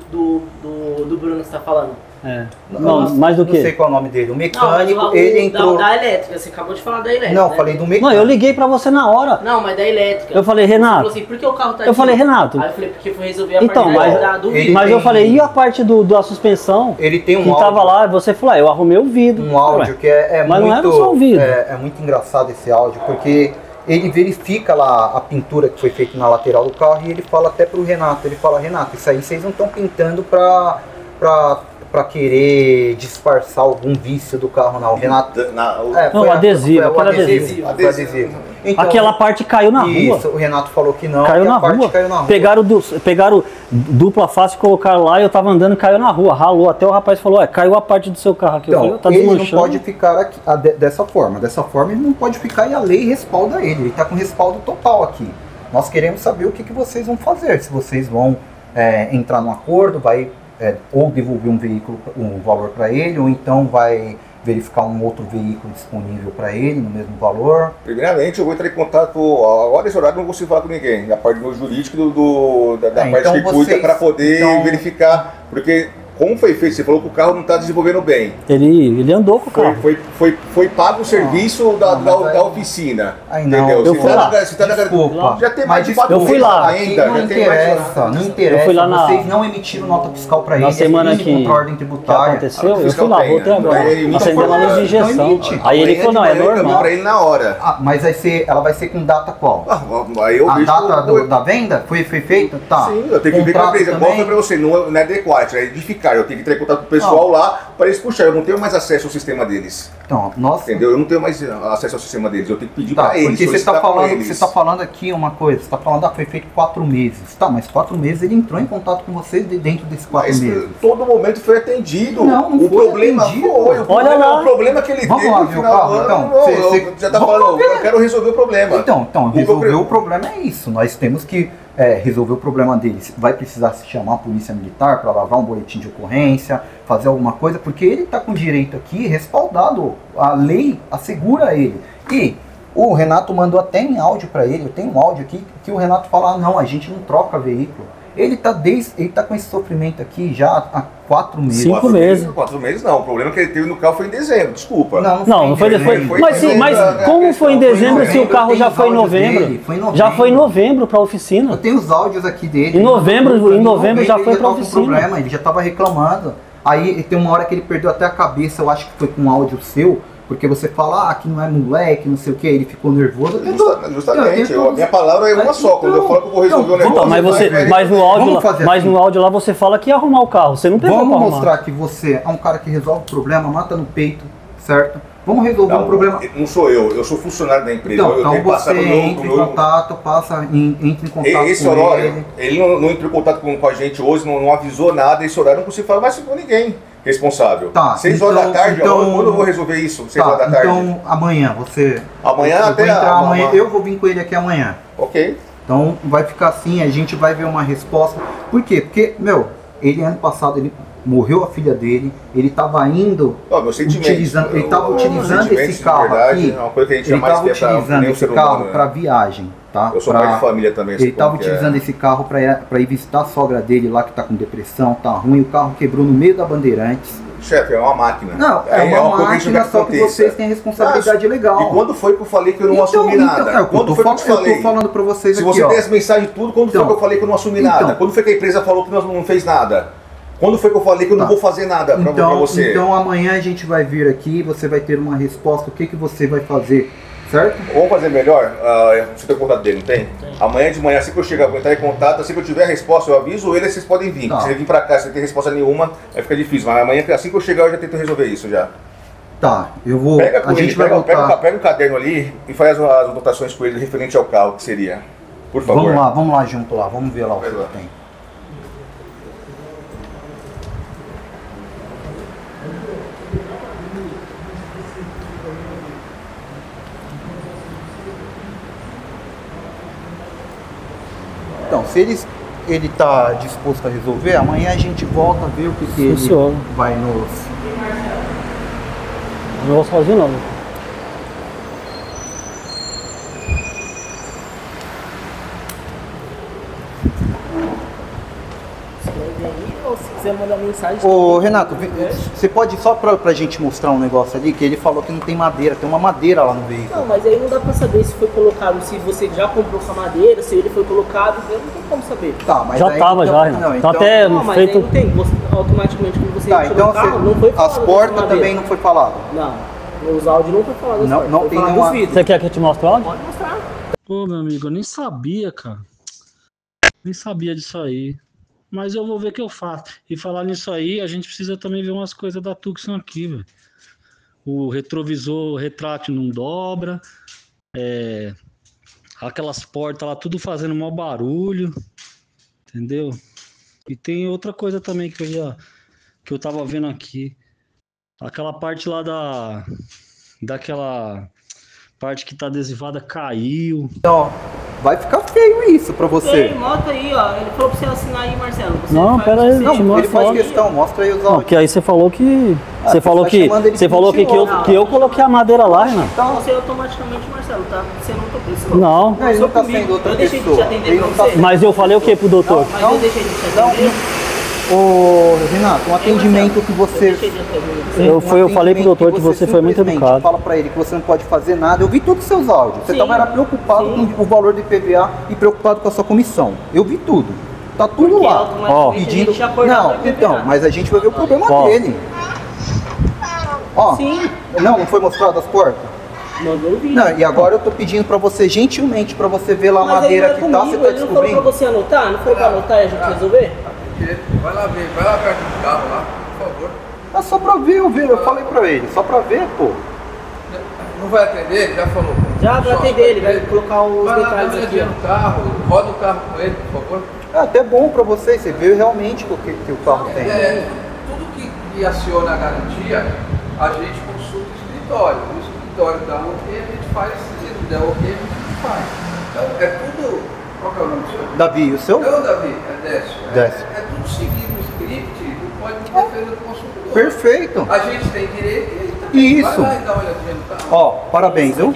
Do Bruno que você tá falando. Não, mais do que? Não sei qual é o nome dele. O mecânico, ele entrou... Da elétrica, você acabou de falar da elétrica. Não, falei do mecânico. Não, eu liguei pra você na hora. Não, mas da elétrica. Eu falei, Renato... Você falou assim, por que o carro tá aqui? Eu falei, Renato... Aí eu falei, porque foi resolver a parte do vidro. Mas eu falei, e a parte da suspensão? Ele tem um que áudio. Tava lá, você falou, eu arrumei o vidro. Um áudio que é mas muito... Mas não era só o vidro. É muito engraçado esse áudio, porque... Ele verifica lá a pintura que foi feita na lateral do carro e ele fala até pro Renato, ele fala, Renato, isso aí vocês não estão pintando pra querer disfarçar algum vício do carro, não. O Renato... Não, adesivo, aquele adesivo. Então, aquela parte caiu na rua. Isso, o Renato falou que não, caiu na rua. Pegaram dupla face e colocaram lá e eu tava andando e caiu na rua, ralou. Até o rapaz falou, caiu a parte do seu carro aqui. Então, eu falei, tá ele desmanchando. não pode ficar aqui, dessa forma. Dessa forma ele não pode ficar e a lei respalda ele. Ele tá com respaldo total aqui. Nós queremos saber o que vocês vão fazer. Se vocês vão entrar num acordo, ou devolver um valor para ele, ou então vai verificar um outro veículo disponível para ele no mesmo valor. Primeiramente, eu vou entrar em contato, agora nesse horário não vou se falar com ninguém, da parte do meu jurídico da parte então que cuida, para poder verificar, porque como foi feito, você falou que o carro não está desenvolvendo bem. Ele andou com o carro. Foi pago o serviço da oficina. Aí não, entendeu? Eu fui lá. Desculpa. Já tem mais de 4 eu fui lá. Ainda, não interessa. Eu fui lá vocês não emitiram nota fiscal para ele. Na semana que ordem tributária. aconteceu, eu fui lá, voltei agora. Acendeu a luz de injeção. Aí ele falou, não, é normal. Para ele na hora. Mas ela vai ser com data qual? Aí eu vejo data da venda foi feita? Tá. Sim, eu tenho que ver com a empresa. Qual foi para você? Não é adequado, é edificar. Eu tenho que entrar em contato com o pessoal lá para eles puxarem. Eu não tenho mais acesso ao sistema deles. Então, nossa. Entendeu? Eu não tenho mais acesso ao sistema deles. Eu tenho que pedir para eles. Porque você está falando aqui uma coisa. Você está falando, foi feito 4 meses. Tá, mas 4 meses ele entrou em contato com vocês dentro desses 4 meses. Todo momento foi atendido. Não o foi problema atendido. Olha lá. O problema que ele vamos teve lá, no final do ano. Então, você já está falando, eu quero resolver o problema. Então resolver o problema é isso. Nós temos que resolver o problema deles. Vai precisar se chamar a polícia militar para lavar um boletim de ocorrência, fazer alguma coisa, porque ele está com direito aqui respaldado. A lei assegura ele. E o Renato mandou até em áudio para ele. Eu tenho um áudio aqui que o Renato fala: não, a gente não troca veículo. Ele tá com esse sofrimento aqui já há 4 meses. 5 meses. 4 meses não. O problema que ele teve no carro foi em dezembro, desculpa. Não foi depois. Mas como foi em dezembro se o carro já foi em novembro? Já foi em novembro para a oficina. Eu tenho os áudios aqui dele. Em novembro já foi para a oficina. Ele já estava reclamando. Aí tem uma hora que ele perdeu até a cabeça, eu acho que foi com um áudio seu. Porque você fala, que não é moleque, não sei o que, ele ficou nervoso. Justamente, a minha palavra é uma só. Quando eu falo que eu vou resolver o negócio... Mas no áudio lá você fala que ia arrumar o carro, você não pegou para arrumar. Vamos mostrar que você é um cara que resolve o problema, mata no peito, certo? Vamos resolver um problema. Não sou eu sou funcionário da empresa. Então você entra em contato, entre em contato esse com horário, ele não entrou em contato com a gente hoje, não avisou nada, esse horário não consigo falar mais com ninguém responsável. 6 horas da tarde, quando eu vou resolver isso? 6 horas da tarde. Então amanhã você... Amanhã até amanhã. Eu vou vir com ele aqui amanhã. Ok. Então vai ficar assim, a gente vai ver uma resposta. Por quê? Porque, ele ano passado, morreu a filha dele, ele estava indo utilizando esse carro aqui, ele estava utilizando esse carro para viagem, tá? Eu sou pai de família também. Ele estava utilizando esse carro para ir visitar a sogra dele lá que está com depressão, tá ruim, o carro quebrou no meio da Bandeirantes. Chefe, é uma máquina. Não, é uma máquina, só que vocês têm responsabilidade legal. E quando foi que eu falei que eu não assumi nada? Quando foi que eu falei? Eu tô falando para vocês aqui, Se você tem as mensagens tudo, quando foi que eu falei que eu não assumi nada? Quando foi que a empresa falou que não fez nada? Quando foi que eu falei que eu não vou fazer nada pra você? Então amanhã a gente vai vir aqui, você vai ter uma resposta, o que você vai fazer, certo? Vamos fazer melhor? Você tem o contato dele, não tem? Amanhã de manhã, assim que eu chegar, eu vou entrar em contato, assim que eu tiver a resposta, eu aviso ele, vocês podem vir. Se ele vir pra cá, se ele tem resposta nenhuma, vai ficar difícil. Mas amanhã, assim que eu chegar, eu já tento resolver isso já. Tá, eu vou... Pega um caderno ali e faz as anotações com ele referente ao carro, que seria. Por favor. Vamos lá junto lá, vamos ver lá o que tem. Então, se ele está disposto a resolver, amanhã a gente volta a ver o que ele vai nos... Não vou sozinho não. Se quiser mandar mensagem... Ô Renato, você pode só pra gente mostrar um negócio ali, que ele falou que não tem madeira, tem uma madeira lá no veículo. Não, mas aí não dá pra saber se foi colocado, se você já comprou essa madeira, se ele foi colocado, não tem como saber. Tá, mas já aí, tava então, já, Renato. Não, então, então, até não, mas feito... aí não tem, automaticamente quando você tá, então o carro, não foi falado as portas também não foi falado? Não, os áudios não foi falado. Não tem nenhuma... Você quer que eu te mostre o áudio? Pode mostrar. Pô, meu amigo, eu nem sabia, cara. Nem sabia disso aí. Mas eu vou ver o que eu faço. E falar nisso aí, a gente precisa também ver umas coisas da Tucson aqui, velho. O retrovisor retrátil não dobra. Aquelas portas lá, tudo fazendo mau barulho. Entendeu? E tem outra coisa também que eu tava vendo aqui. Aquela parte lá daquela parte que tá adesivada caiu. Então, vai ficar feio isso pra você. Tem moto aí, ó. Ele falou pra você assinar aí, Marcelo. Você não, pera aí. Não, ele faz questão, mostra aí os áudios. Não, porque aí você falou que... Você falou que eu coloquei a madeira lá, Renato. Então você automaticamente, Marcelo, tá? Você não tô pensando. Não. Não, ele não tá sendo outra pessoa. Eu deixei de te atender pra você. Mas eu falei o que pro doutor? Mas eu deixei de te atender. Ô, Renato, um atendimento que você... Eu falei pro doutor que você foi muito educado. Fala pra ele que você não pode fazer nada. Eu vi todos os seus áudios. Você estava preocupado com o valor do IPVA e preocupado com a sua comissão. Eu vi tudo. Tá tudo lá. Ó, pedindo... Não, então, mas a gente vai ver o problema dele. Ó, sim. Não foi mostrado as portas? Não, e agora eu tô pedindo pra você, gentilmente, pra você ver lá a madeira que tá, você tá descobrindo. Não foi pra você anotar? Não foi pra anotar e a gente resolver? Vai lá ver, vai lá perto do carro lá, por favor. É só pra ver, eu falei pra ele, só pra ver, pô. Não vai atender? Ele já falou. Já vai atender, ele vai colocar os detalhes aqui. Vai lá, no carro, roda o carro com ele, por favor. É até bom pra você vê realmente o que o carro tem. Tudo que aciona a garantia, a gente consulta o escritório. O escritório dá um ok, a gente faz, se não der ok, a gente faz. Então, é tudo... Qual que é o nome do seu? Davi, o seu? Não, Davi, é Décio. Décio. É tudo seguido o script do Código de Defesa do Consumidor. Perfeito. A gente tem direito e ele também. Isso. Vai lá e dá uma olhadinha no carro. Ó, parabéns, viu?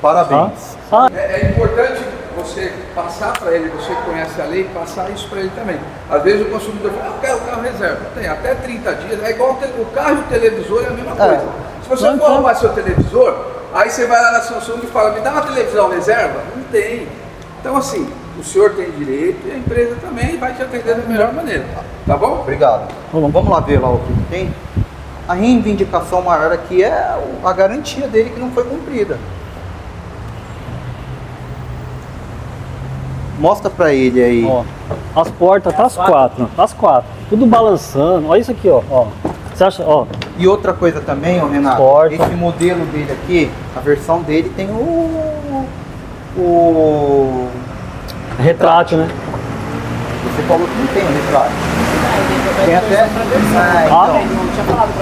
Parabéns. É importante você passar para ele, você que conhece a lei, passar isso para ele também. Às vezes o consumidor fala, eu quero o carro reserva. Tem até 30 dias, é igual o carro e o televisor, é a mesma coisa. Se você for arrumar seu televisor, aí você vai lá na Samsung e fala, me dá uma televisão reserva? Não tem. Então assim, o senhor tem direito e a empresa também vai te atender da melhor maneira. Tá bom? Obrigado. Vamos lá ver lá o que tem. A reivindicação maior aqui é a garantia dele que não foi cumprida. Mostra pra ele aí. Ó, as portas tá as quatro. Tudo balançando. Olha isso aqui, ó. Você acha, ó. E outra coisa também, ó, Renato, esse modelo dele aqui, a versão dele tem o retrátil, né? Você falou que não tem o retrátil. Tem até...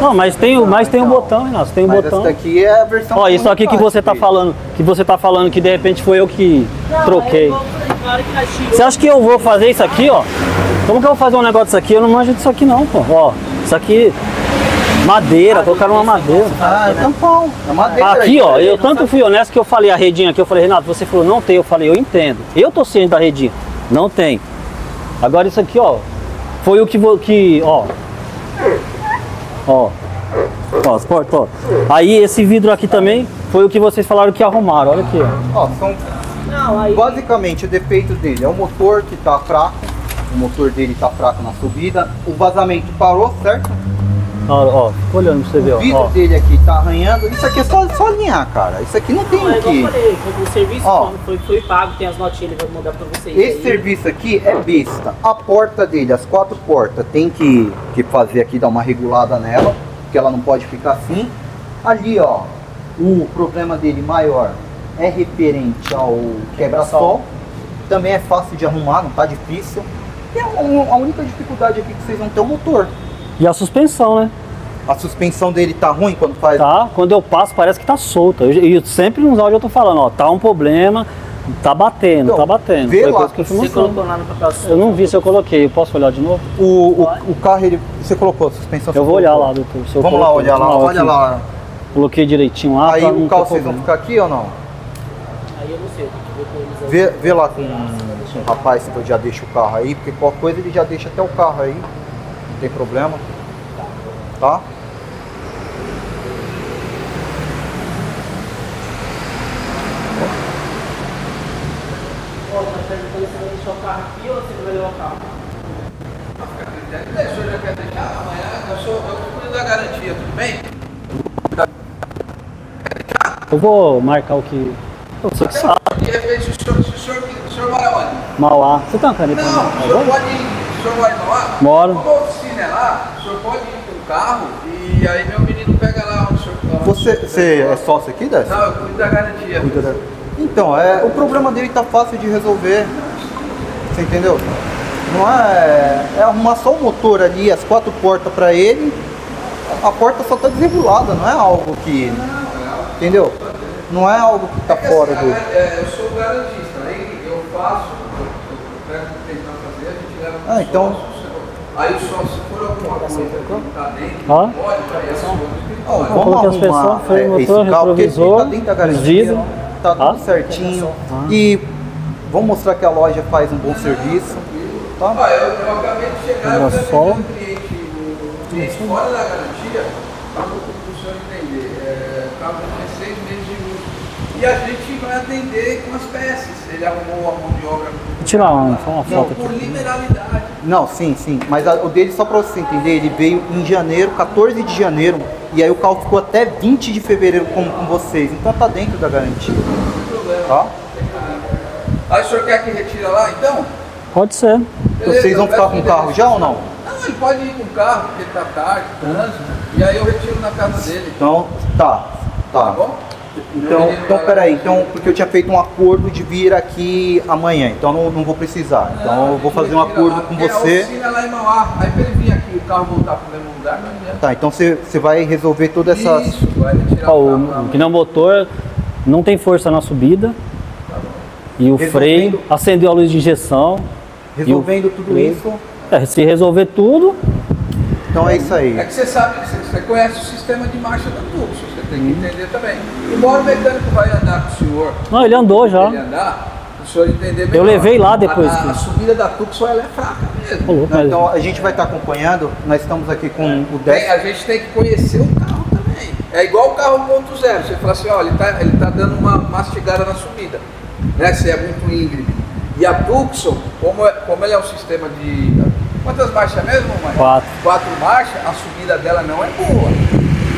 Não, mas tem o botão, Renato, tem o botão. Essa daqui é a versão... Ó, isso aqui que você tá falando, que de repente foi eu que troquei. Você acha que eu vou fazer isso aqui, ó? Como que eu vou fazer um negócio disso aqui? Eu não manjo disso aqui não, pô. Ó, isso aqui... Madeira, colocaram uma madeira. Ah, é tampão. É madeira. Aqui, ó, eu tanto fui honesto que eu falei a redinha aqui, eu falei, Renato, você falou, não tem. Eu falei, eu entendo. Eu tô ciente da redinha. Não tem. Agora isso aqui, ó, foi o que ó, as portas, ó. Aí esse vidro aqui também foi o que vocês falaram que arrumaram, olha aqui, ó. São... Basicamente o defeito dele é o motor que tá fraco. O motor dele tá fraco na subida. O vazamento parou, certo? Ó, fica olhando pra você ver, ó. O vidro dele aqui tá arranhando. Isso aqui é só alinhar, cara. Isso aqui não tem o que... Eu falei, o serviço foi pago, tem as notinhas, ele vai mandar pra vocês. Esse serviço aqui é besta. A porta dele, as 4 portas, tem que fazer aqui, dar uma regulada nela, porque ela não pode ficar assim. Ali, ó, o problema dele maior é referente ao quebra-sol. também é fácil de arrumar, não tá difícil. E a única dificuldade aqui que vocês vão ter é o motor. E a suspensão, né? A suspensão dele tá ruim quando faz? Tá, quando eu passo parece que tá solta. E sempre nos áudios eu tô falando, ó, tá um problema, tá batendo, então, tá batendo. Vê lá, que você colocou lá no papel. Eu não vi se eu coloquei, eu posso olhar de novo? O carro, você colocou a suspensão? Eu vou olhar lá, doutor. Vamos lá olhar lá, olha lá. Coloquei direitinho lá. Aí o carro vocês vão ficar aqui ou não? Aí eu não sei, eu tenho que ver com eles. Vê lá com o rapaz se eu já deixo o carro aí, porque qualquer coisa ele já deixa até o carro aí, não tem problema, tá? Ó, tá perguntando se vai deixar o carro aqui ou você vai levar o carro? O senhor já quer deixar? Amanhã eu cuido da garantia, tudo bem? Eu vou marcar o que... Você que sabe. De repente, o senhor vai onde? Mauá. Você tem uma caneta? Não, o senhor pode ir. O senhor vai em Mauá? Moro. Como a oficina é lá, o senhor pode ir com o carro e aí meu menino pega lá onde o senhor... Você é sócio aqui, Décio? Não, eu cuido da garantia. Então, o problema dele tá fácil de resolver, você entendeu? Não é arrumar só o motor ali, as 4 portas para ele, a porta só tá desregulada, não é algo que, entendeu? Não é algo que tá fora do... Eu sou garantista, aí eu faço, eu pego o que tem pra fazer, a gente leva pro então... Aí só se for alguma coisa que tá dentro, Ah? pode, aí é sua. Vamos arrumar esse carro, porque ele tá dentro da garantia, tá tudo certinho. E vamos mostrar que a loja faz um bom serviço. Tá? Eu acabei de chegar, eu já tenho um cliente fora da garantia, para o senhor entender, o carro tem 6 meses de uso. E a gente vai atender com as peças. Ele arrumou a mão de obra. Vou tirar uma foto por aqui. liberalidade. Não, sim. Mas o dele, só para você entender, ele veio em janeiro, 14 de janeiro, e aí o carro ficou até 20 de fevereiro com vocês. Então tá dentro da garantia. Não tem problema. Tá? Aí o senhor quer que retira lá, então? Pode ser. Beleza, Vocês vão ficar com o carro já ou não? Não, ele pode ir com o carro, porque tá tarde, trânsito, e aí eu retiro na casa dele. Então, tá. Tá bom? Então peraí, porque eu tinha feito um acordo de vir aqui amanhã, então não vou precisar. Então eu vou fazer um acordo com você. A oficina lá em Mauá, aí pra ele vir aqui, o carro voltar pro mesmo lugar, não adianta. Tá, então você vai resolver toda essa... Isso, vai retirar O pneu motor não tem força na subida. E o freio, acendeu a luz de injeção. Resolvendo tudo isso. Se resolver tudo. Então é isso aí. É que você sabe, você conhece o sistema de marcha da Tucson, você tem que entender também. Embora o mecânico vai andar com o senhor. Não, ele andou já. Ele andar, o senhor entender melhor. Eu levei lá depois. A subida da Tucson ela é fraca mesmo. Então a gente vai estar acompanhando, nós estamos aqui com o Décio. A gente tem que conhecer o carro também. É igual o carro 1.0, você fala assim, ó, ele tá dando uma mastigada na subida, né? Se é muito íngreme. E a Tucson, como ele é um sistema de... Quantas marchas mesmo, mãe? 4 marchas, a subida dela não é boa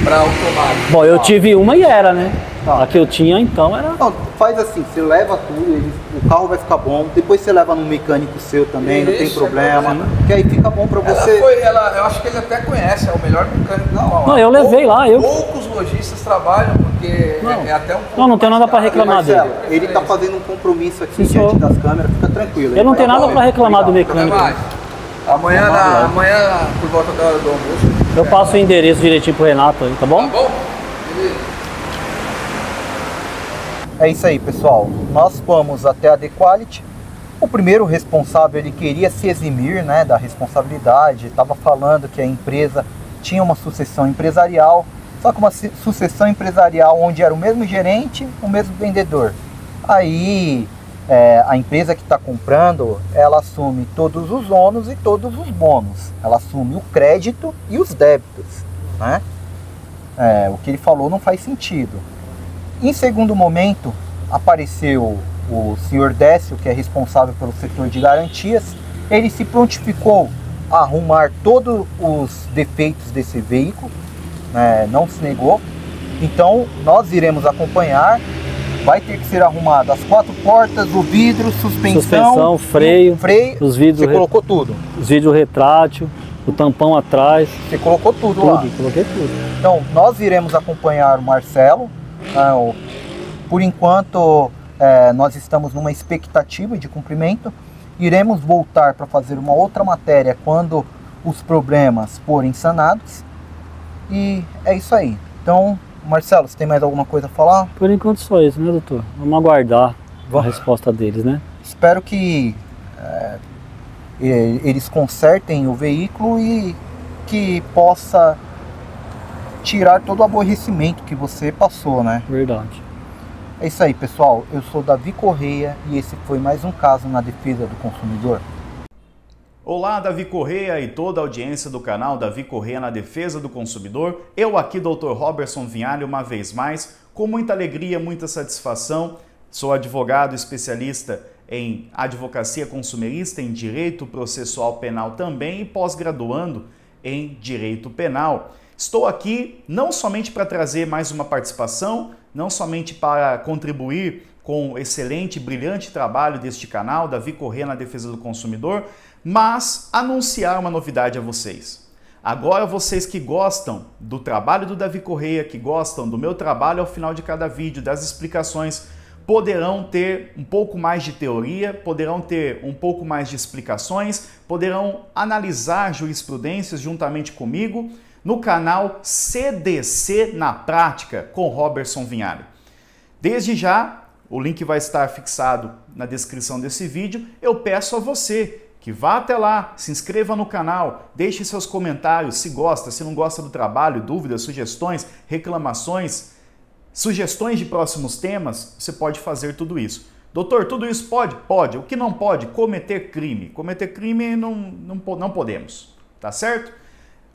para automático. Bom, eu tive uma e era, né? A que eu tinha então era... Não, faz assim, você leva tudo, o carro vai ficar bom, depois você leva no mecânico seu também, não tem problema, que aí fica bom para você. Eu acho que ele até conhece, é o melhor mecânico. Não, eu levei lá. Poucos lojistas trabalham, porque é até um pouco... Não tenho nada para reclamar dele. Ele tá fazendo um compromisso aqui diante das câmeras, fica tranquilo. Eu não tenho nada para reclamar do mecânico. Amanhã, por volta da hora do almoço. Eu passo o endereço direitinho pro Renato aí, tá bom? Tá bom? É isso aí, pessoal. Nós fomos até a The Quality. O primeiro responsável, ele queria se eximir, né, da responsabilidade. Estava falando que a empresa tinha uma sucessão empresarial, só que uma sucessão empresarial onde era o mesmo gerente, o mesmo vendedor. Aí a empresa que está comprando, ela assume todos os ônus e todos os bônus. Ela assume o crédito e os débitos, né? O que ele falou não faz sentido. Em segundo momento, apareceu o senhor Décio, que é responsável pelo setor de garantias. Ele se prontificou a arrumar todos os defeitos desse veículo, né? Não se negou. Então, nós iremos acompanhar. Vai ter que ser arrumado as 4 portas, o vidro, suspensão, freio, os vidros. Você colocou tudo? Os vidros retrátil, o tampão atrás. Você colocou tudo lá? Coloquei tudo. Então, nós iremos acompanhar o Marcelo. Por enquanto, nós estamos numa expectativa de cumprimento. Iremos voltar para fazer uma outra matéria quando os problemas forem sanados. E é isso aí. Então, Marcelo, você tem mais alguma coisa a falar? Por enquanto só isso, né, doutor? Vamos aguardar a resposta deles, né? Espero que eles consertem o veículo e que possa tirar todo o aborrecimento que você passou, né? Verdade. É isso aí, pessoal. Eu sou Davi Correia e esse foi mais um caso na defesa do consumidor. Olá, Davi Correia e toda a audiência do canal Davi Correia na defesa do consumidor. Eu aqui, Dr. Roberson Vinhali, uma vez mais, com muita alegria, muita satisfação. Sou advogado especialista em advocacia consumerista, em direito processual penal também e pós-graduando em direito penal. Estou aqui não somente para trazer mais uma participação, não somente para contribuir com o excelente e brilhante trabalho deste canal, Davi Correia na defesa do consumidor, mas anunciar uma novidade a vocês. Agora vocês que gostam do trabalho do Davi Correia, que gostam do meu trabalho ao final de cada vídeo, das explicações, poderão ter um pouco mais de teoria, poderão ter um pouco mais de explicações, poderão analisar jurisprudências juntamente comigo no canal CDC na Prática com Roberson Vinhali. Desde já, o link vai estar fixado na descrição desse vídeo. Eu peço a você que vá até lá, se inscreva no canal, deixe seus comentários, se gosta, se não gosta do trabalho, dúvidas, sugestões, reclamações, sugestões de próximos temas, você pode fazer tudo isso. Doutor, tudo isso pode? Pode. O que não pode? Cometer crime. Cometer crime não podemos, tá certo?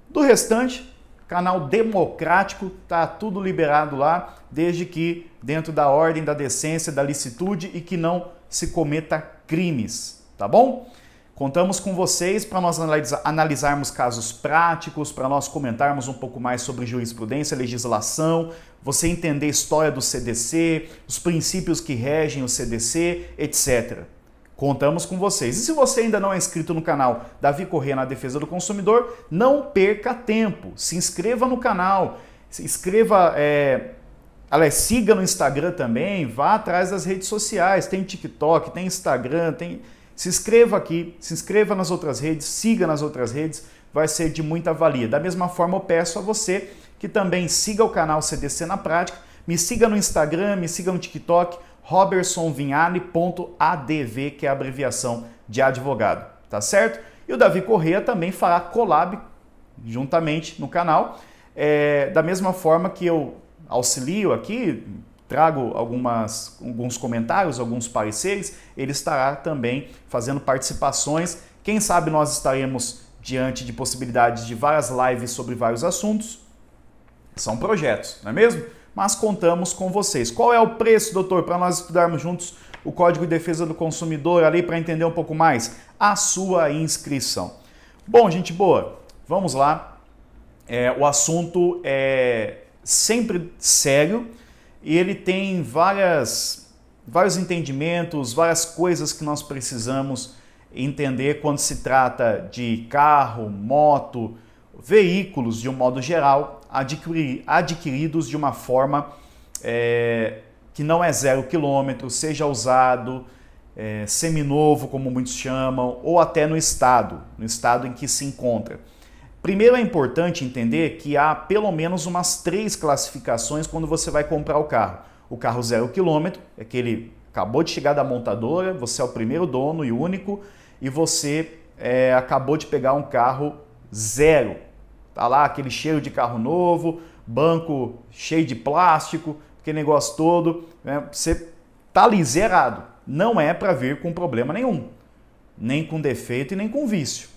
Do restante, canal democrático, tá tudo liberado lá, desde que dentro da ordem, da decência, da licitude e que não se cometa crimes, tá bom? Contamos com vocês para nós analisarmos casos práticos, para nós comentarmos um pouco mais sobre jurisprudência, legislação, você entender a história do CDC, os princípios que regem o CDC, etc. Contamos com vocês. E se você ainda não é inscrito no canal Davi Correia na defesa do consumidor, não perca tempo. Se inscreva no canal, siga no Instagram também, vá atrás das redes sociais, tem TikTok, tem Instagram, se inscreva aqui, se inscreva nas outras redes, siga nas outras redes, vai ser de muita valia. Da mesma forma, eu peço a você que também siga o canal CDC na Prática, me siga no Instagram, me siga no TikTok, robersonvinhali.adv, que é a abreviação de advogado, tá certo? E o Davi Correia também fará collab juntamente no canal, da mesma forma que eu auxilio aqui, trago alguns comentários, alguns pareceres, ele estará também fazendo participações. Quem sabe nós estaremos diante de possibilidades de várias lives sobre vários assuntos. São projetos, não é mesmo? Mas contamos com vocês. Qual é o preço, doutor, para nós estudarmos juntos o Código de Defesa do Consumidor, a lei, para entender um pouco mais? A sua inscrição. Bom, gente boa, vamos lá. O assunto é sempre sério e ele tem vários entendimentos, várias coisas que nós precisamos entender quando se trata de carro, moto, veículos de um modo geral, adquiridos de uma forma que não é 0 km, seja usado, seminovo, como muitos chamam, ou até no estado em que se encontra. Primeiro é importante entender que há pelo menos umas 3 classificações quando você vai comprar o carro. O carro 0 km, é que ele acabou de chegar da montadora, você é o primeiro dono e único, e você acabou de pegar um carro zero. Tá lá aquele cheiro de carro novo, banco cheio de plástico, aquele negócio todo, né? Você tá ali zerado. Não é para vir com problema nenhum, nem com defeito e nem com vício.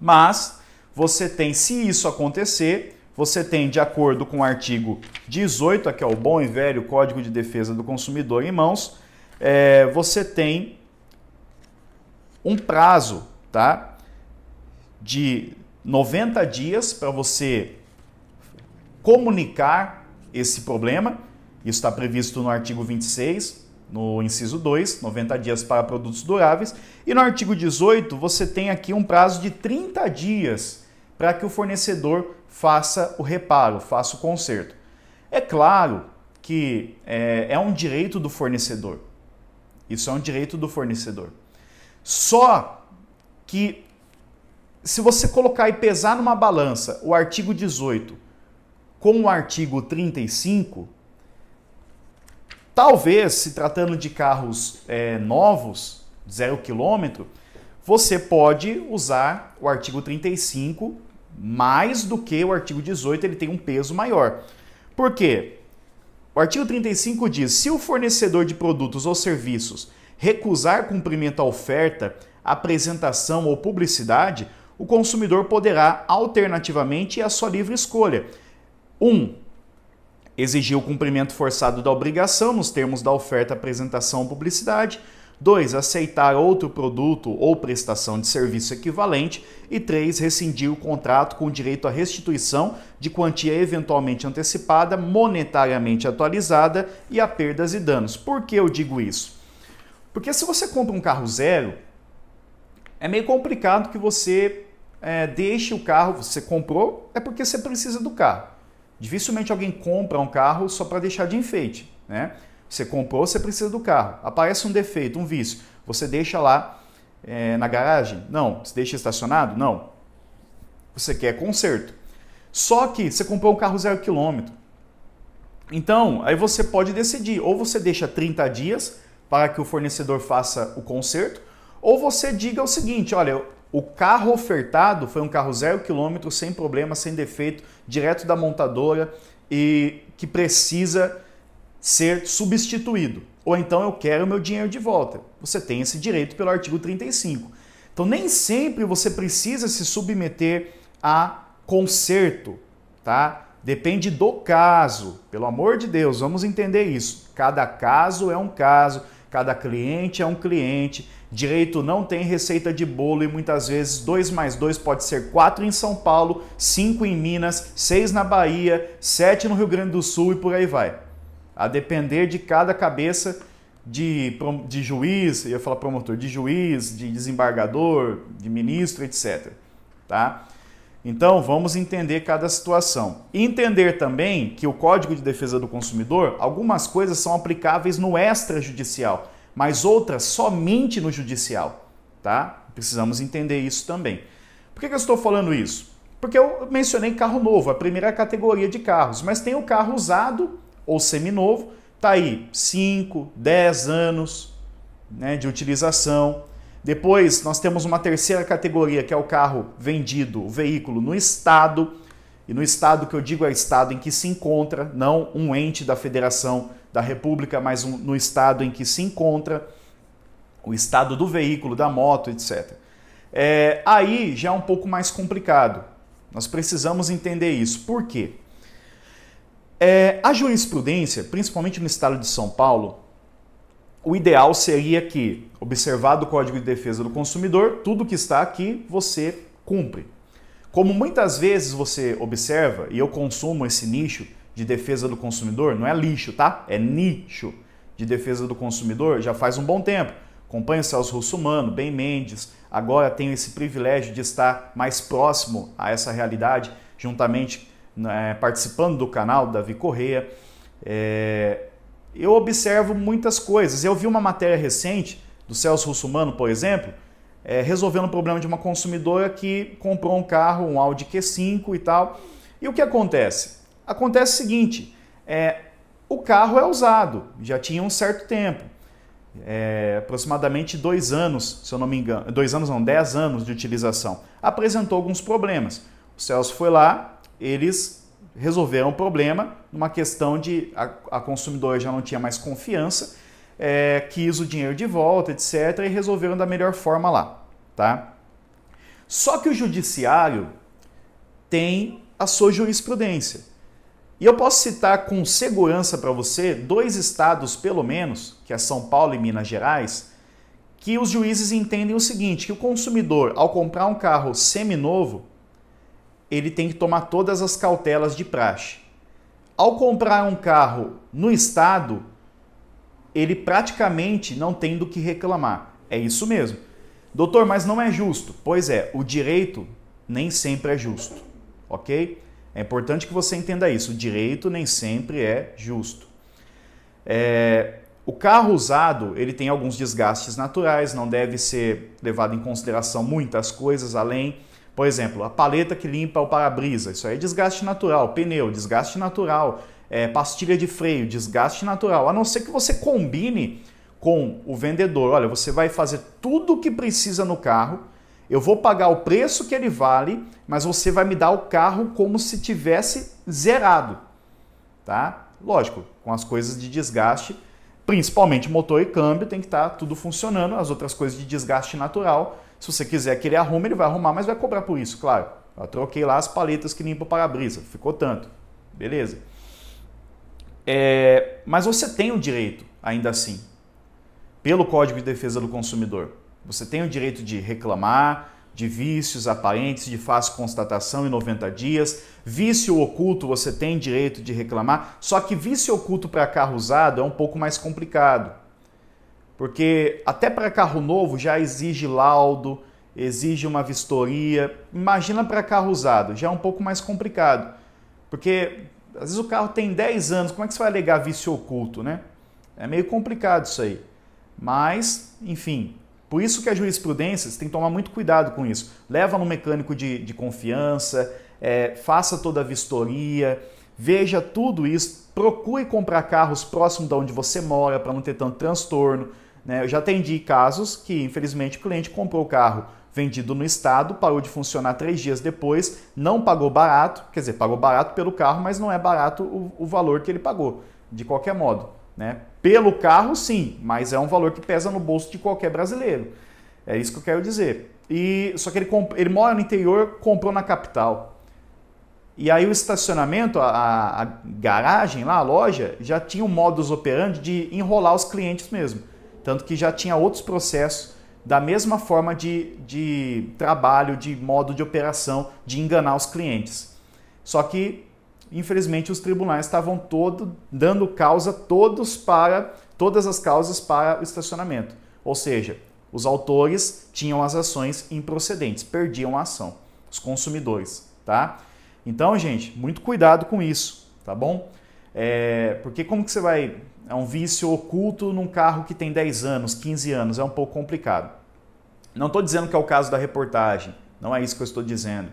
Mas você tem, se isso acontecer, você tem, de acordo com o artigo 18, aqui é o bom e velho Código de Defesa do Consumidor em mãos, você tem um prazo, tá, de 90 dias para você comunicar esse problema. Isso está previsto no artigo 26, no inciso 2, 90 dias para produtos duráveis. E no artigo 18, você tem aqui um prazo de 30 dias para que o fornecedor faça o reparo, faça o conserto. É claro que é um direito do fornecedor. Isso é um direito do fornecedor. Só que se você colocar e pesar numa balança o artigo 18 com o artigo 35, talvez, se tratando de carros novos, 0 km, você pode usar o artigo 35 mais do que o artigo 18, ele tem um peso maior. Por quê? O artigo 35 diz: se o fornecedor de produtos ou serviços recusar cumprimento à oferta, apresentação ou publicidade, o consumidor poderá, alternativamente, e à sua livre escolha, 1. Exigir o cumprimento forçado da obrigação nos termos da oferta, apresentação ou publicidade. 2. Aceitar outro produto ou prestação de serviço equivalente. E 3. Rescindir o contrato com direito à restituição de quantia eventualmente antecipada, monetariamente atualizada e a perdas e danos. Por que eu digo isso? Porque se você compra um carro zero, é meio complicado que você deixe o carro, você comprou, é porque você precisa do carro. Dificilmente alguém compra um carro só para deixar de enfeite, né? Você comprou, você precisa do carro. Aparece um defeito, um vício, você deixa lá na garagem? Não. Você deixa estacionado? Não. Você quer conserto. Só que você comprou um carro 0 km. Então, aí você pode decidir, ou você deixa 30 dias para que o fornecedor faça o conserto, ou você diga o seguinte: olha, o carro ofertado foi um carro 0 km, sem problema, sem defeito, direto da montadora e que precisa ser substituído. Ou então eu quero o meu dinheiro de volta. Você tem esse direito pelo artigo 35. Então nem sempre você precisa se submeter a conserto, tá? Depende do caso. Pelo amor de Deus, vamos entender isso. Cada caso é um caso, cada cliente é um cliente. Direito não tem receita de bolo e muitas vezes 2 mais 2 pode ser 4 em São Paulo, 5 em Minas, 6 na Bahia, 7 no Rio Grande do Sul e por aí vai. A depender de cada cabeça de juiz, eu ia falar promotor, de juiz, de desembargador, de ministro, etc. Tá? Então vamos entender cada situação. E entender também que o Código de Defesa do Consumidor, algumas coisas são aplicáveis no extrajudicial, mas outras somente no judicial, tá? Precisamos entender isso também. Por que eu estou falando isso? Porque eu mencionei carro novo, a primeira categoria de carros, mas tem o carro usado ou seminovo, tá aí 5, 10 anos, né, de utilização. Depois nós temos uma terceira categoria, que é o carro vendido, o veículo no estado, e no estado que eu digo é o estado em que se encontra, não um ente da Federação da República, mas no estado em que se encontra, o estado do veículo, da moto, etc. Aí já é um pouco mais complicado. Nós precisamos entender isso. Por quê? A jurisprudência, principalmente no estado de São Paulo, o ideal seria que, observado o Código de Defesa do Consumidor, tudo que está aqui você cumpre. Como muitas vezes você observa, e eu consumo esse nicho de defesa do consumidor, não é lixo, tá? É nicho de defesa do consumidor já faz um bom tempo. Acompanho o Celso Russomano, Ben Mendes, agora tenho esse privilégio de estar mais próximo a essa realidade, juntamente participando do canal Davi Correia. Eu observo muitas coisas. Eu vi uma matéria recente do Celso Russomano, por exemplo, resolvendo o problema de uma consumidora que comprou um carro, um Audi Q5 e tal. E o que acontece? Acontece o seguinte, o carro é usado, já tinha um certo tempo, aproximadamente 2 anos, se eu não me engano, 2 anos não, 10 anos de utilização. Apresentou alguns problemas. O Celso foi lá, eles resolveram o problema numa questão de a consumidora já não tinha mais confiança, quis o dinheiro de volta, etc. e resolveram da melhor forma lá, tá? Só que o judiciário tem a sua jurisprudência. E eu posso citar com segurança para você 2 estados, pelo menos, que é São Paulo e Minas Gerais, que os juízes entendem o seguinte, que o consumidor, ao comprar um carro seminovo, ele tem que tomar todas as cautelas de praxe. Ao comprar um carro no estado, ele praticamente não tem do que reclamar. É isso mesmo. Doutor, mas não é justo. Pois é, o direito nem sempre é justo, ok? É importante que você entenda isso. O direito nem sempre é justo. O carro usado, ele tem alguns desgastes naturais, não deve ser levado em consideração muitas coisas além. Por exemplo, a paleta que limpa o para-brisa, isso aí é desgaste natural. Pneu, desgaste natural. Pastilha de freio, desgaste natural. A não ser que você combine com o vendedor. Olha, você vai fazer tudo o que precisa no carro, eu vou pagar o preço que ele vale, mas você vai me dar o carro como se tivesse zerado, tá? Lógico, com as coisas de desgaste, principalmente motor e câmbio, tem que estar tudo funcionando. As outras coisas de desgaste natural, se você quiser que ele arrume, ele vai arrumar, mas vai cobrar por isso, claro. Eu troquei lá as paletas que limpam o para-brisa, ficou tanto, beleza. Mas você tem o direito, ainda assim, pelo Código de Defesa do Consumidor. Você tem o direito de reclamar de vícios aparentes de fácil constatação em 90 dias. Vício oculto você tem direito de reclamar, só que vício oculto para carro usado é um pouco mais complicado. Porque até para carro novo já exige laudo, exige uma vistoria. Imagina para carro usado, já é um pouco mais complicado. Porque às vezes o carro tem 10 anos, como é que você vai alegar vício oculto, né? É meio complicado isso aí. Mas, enfim, por isso que a jurisprudência, você tem que tomar muito cuidado com isso. Leva no mecânico de confiança, faça toda a vistoria, veja tudo isso, procure comprar carros próximo de onde você mora para não ter tanto transtorno, né? Eu já atendi casos que, infelizmente, o cliente comprou o carro vendido no estado, parou de funcionar 3 dias depois, não pagou barato, quer dizer, pagou barato pelo carro, mas não é barato o valor que ele pagou, de qualquer modo, né? Pelo carro, sim, mas é um valor que pesa no bolso de qualquer brasileiro. É isso que eu quero dizer. Só que ele mora no interior, comprou na capital. E aí o estacionamento, a garagem lá, a loja, já tinha um modus operandi de enrolar os clientes mesmo. Tanto que já tinha outros processos da mesma forma de trabalho, de modo de operação, de enganar os clientes. Só que, infelizmente, os tribunais estavam dando causa todas as causas para o estacionamento. Ou seja, os autores tinham as ações improcedentes, perdiam a ação, os consumidores, tá? Então, gente, muito cuidado com isso, tá bom? Porque como que você vai... É um vício oculto num carro que tem 10 anos, 15 anos, é um pouco complicado. Não estou dizendo que é o caso da reportagem, não é isso que eu estou dizendo.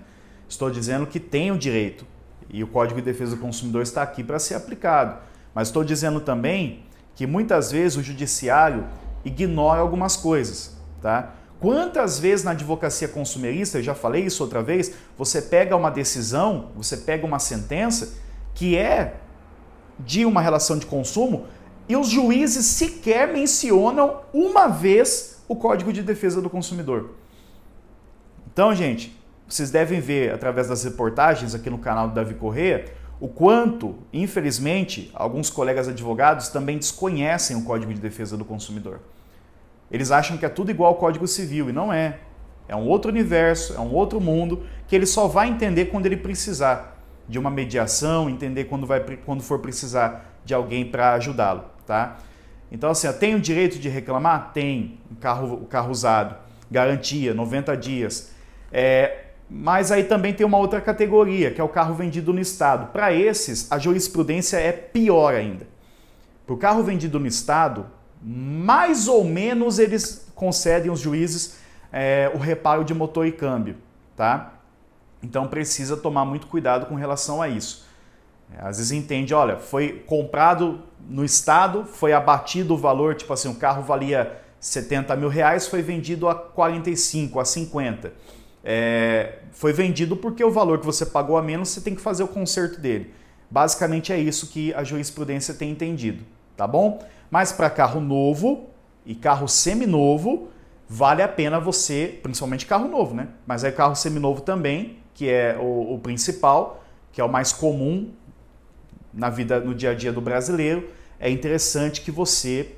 Estou dizendo que tem o direito e o Código de Defesa do Consumidor está aqui para ser aplicado. Mas estou dizendo também que muitas vezes o judiciário ignora algumas coisas, tá? Quantas vezes na advocacia consumerista, eu já falei isso outra vez, você pega uma decisão, você pega uma sentença que é de uma relação de consumo e os juízes sequer mencionam uma vez o Código de Defesa do Consumidor. Então, gente, vocês devem ver através das reportagens aqui no canal do Davi Corrêa o quanto, infelizmente, alguns colegas advogados também desconhecem o Código de Defesa do Consumidor. Eles acham que é tudo igual ao Código Civil e não é. É um outro universo, é um outro mundo que ele só vai entender quando ele precisar de uma mediação, entender quando for precisar de alguém para ajudá-lo, tá? Então, assim, tem o direito de reclamar? Tem. O carro usado, garantia, 90 dias. Mas aí também tem uma outra categoria, que é o carro vendido no estado. Para esses, a jurisprudência é pior ainda. Para o carro vendido no estado, mais ou menos eles concedem, os juízes, o reparo de motor e câmbio, tá? Então precisa tomar muito cuidado com relação a isso. Às vezes entende, olha, foi comprado no estado, foi abatido o valor, tipo assim, o carro valia 70 mil reais, foi vendido a 45, a 50. Foi vendido porque o valor que você pagou a menos, você tem que fazer o conserto dele. Basicamente é isso que a jurisprudência tem entendido, tá bom? Mas para carro novo e carro seminovo, vale a pena você, principalmente carro novo, né? Mas aí carro seminovo também, que é o principal, que é o mais comum no dia a dia do brasileiro, é interessante que você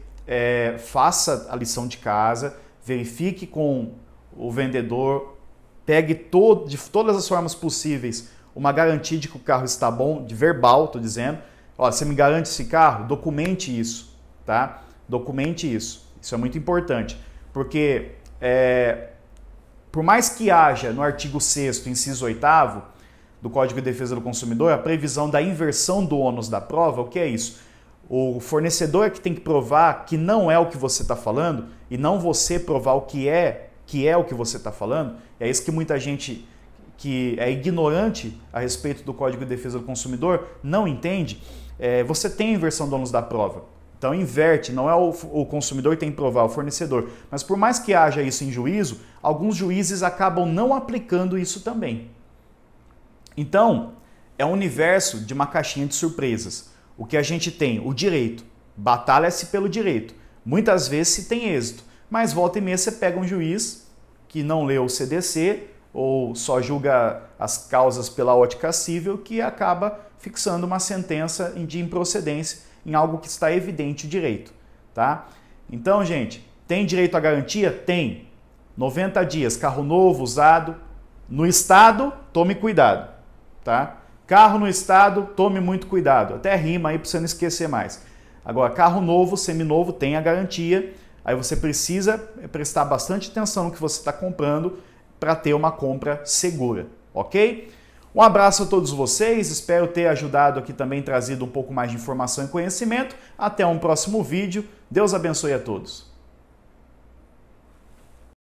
faça a lição de casa, verifique com o vendedor, pegue de todas as formas possíveis uma garantia de que o carro está bom, de verbal, estou dizendo. Olha, você me garante esse carro? Documente isso, tá? Documente isso. Isso é muito importante, porque por mais que haja no artigo 6º, inciso 8º do Código de Defesa do Consumidor, a previsão da inversão do ônus da prova, o que é isso? O fornecedor é que tem que provar que não é o que você está falando e não você provar o que é o que você está falando. É isso que muita gente que é ignorante a respeito do Código de Defesa do Consumidor não entende. Você tem a inversão do ônus da prova. Então inverte, não é o consumidor que tem que provar, é o fornecedor. Mas por mais que haja isso em juízo, alguns juízes acabam não aplicando isso também. Então, é um universo de uma caixinha de surpresas. O que a gente tem? O direito. Batalha-se pelo direito. Muitas vezes se tem êxito, mas volta e meia você pega um juiz que não leu o CDC ou só julga as causas pela ótica civil, que acaba fixando uma sentença de improcedência em algo que está evidente o direito, tá? Então, gente, tem direito à garantia? Tem. 90 dias, carro novo, usado. No estado, tome cuidado, tá? Carro no estado, tome muito cuidado. Até rima aí para você não esquecer mais. Agora, carro novo, seminovo, tem a garantia. Aí você precisa prestar bastante atenção no que você está comprando para ter uma compra segura, ok? Um abraço a todos vocês, espero ter ajudado aqui também, trazido um pouco mais de informação e conhecimento. Até um próximo vídeo. Deus abençoe a todos.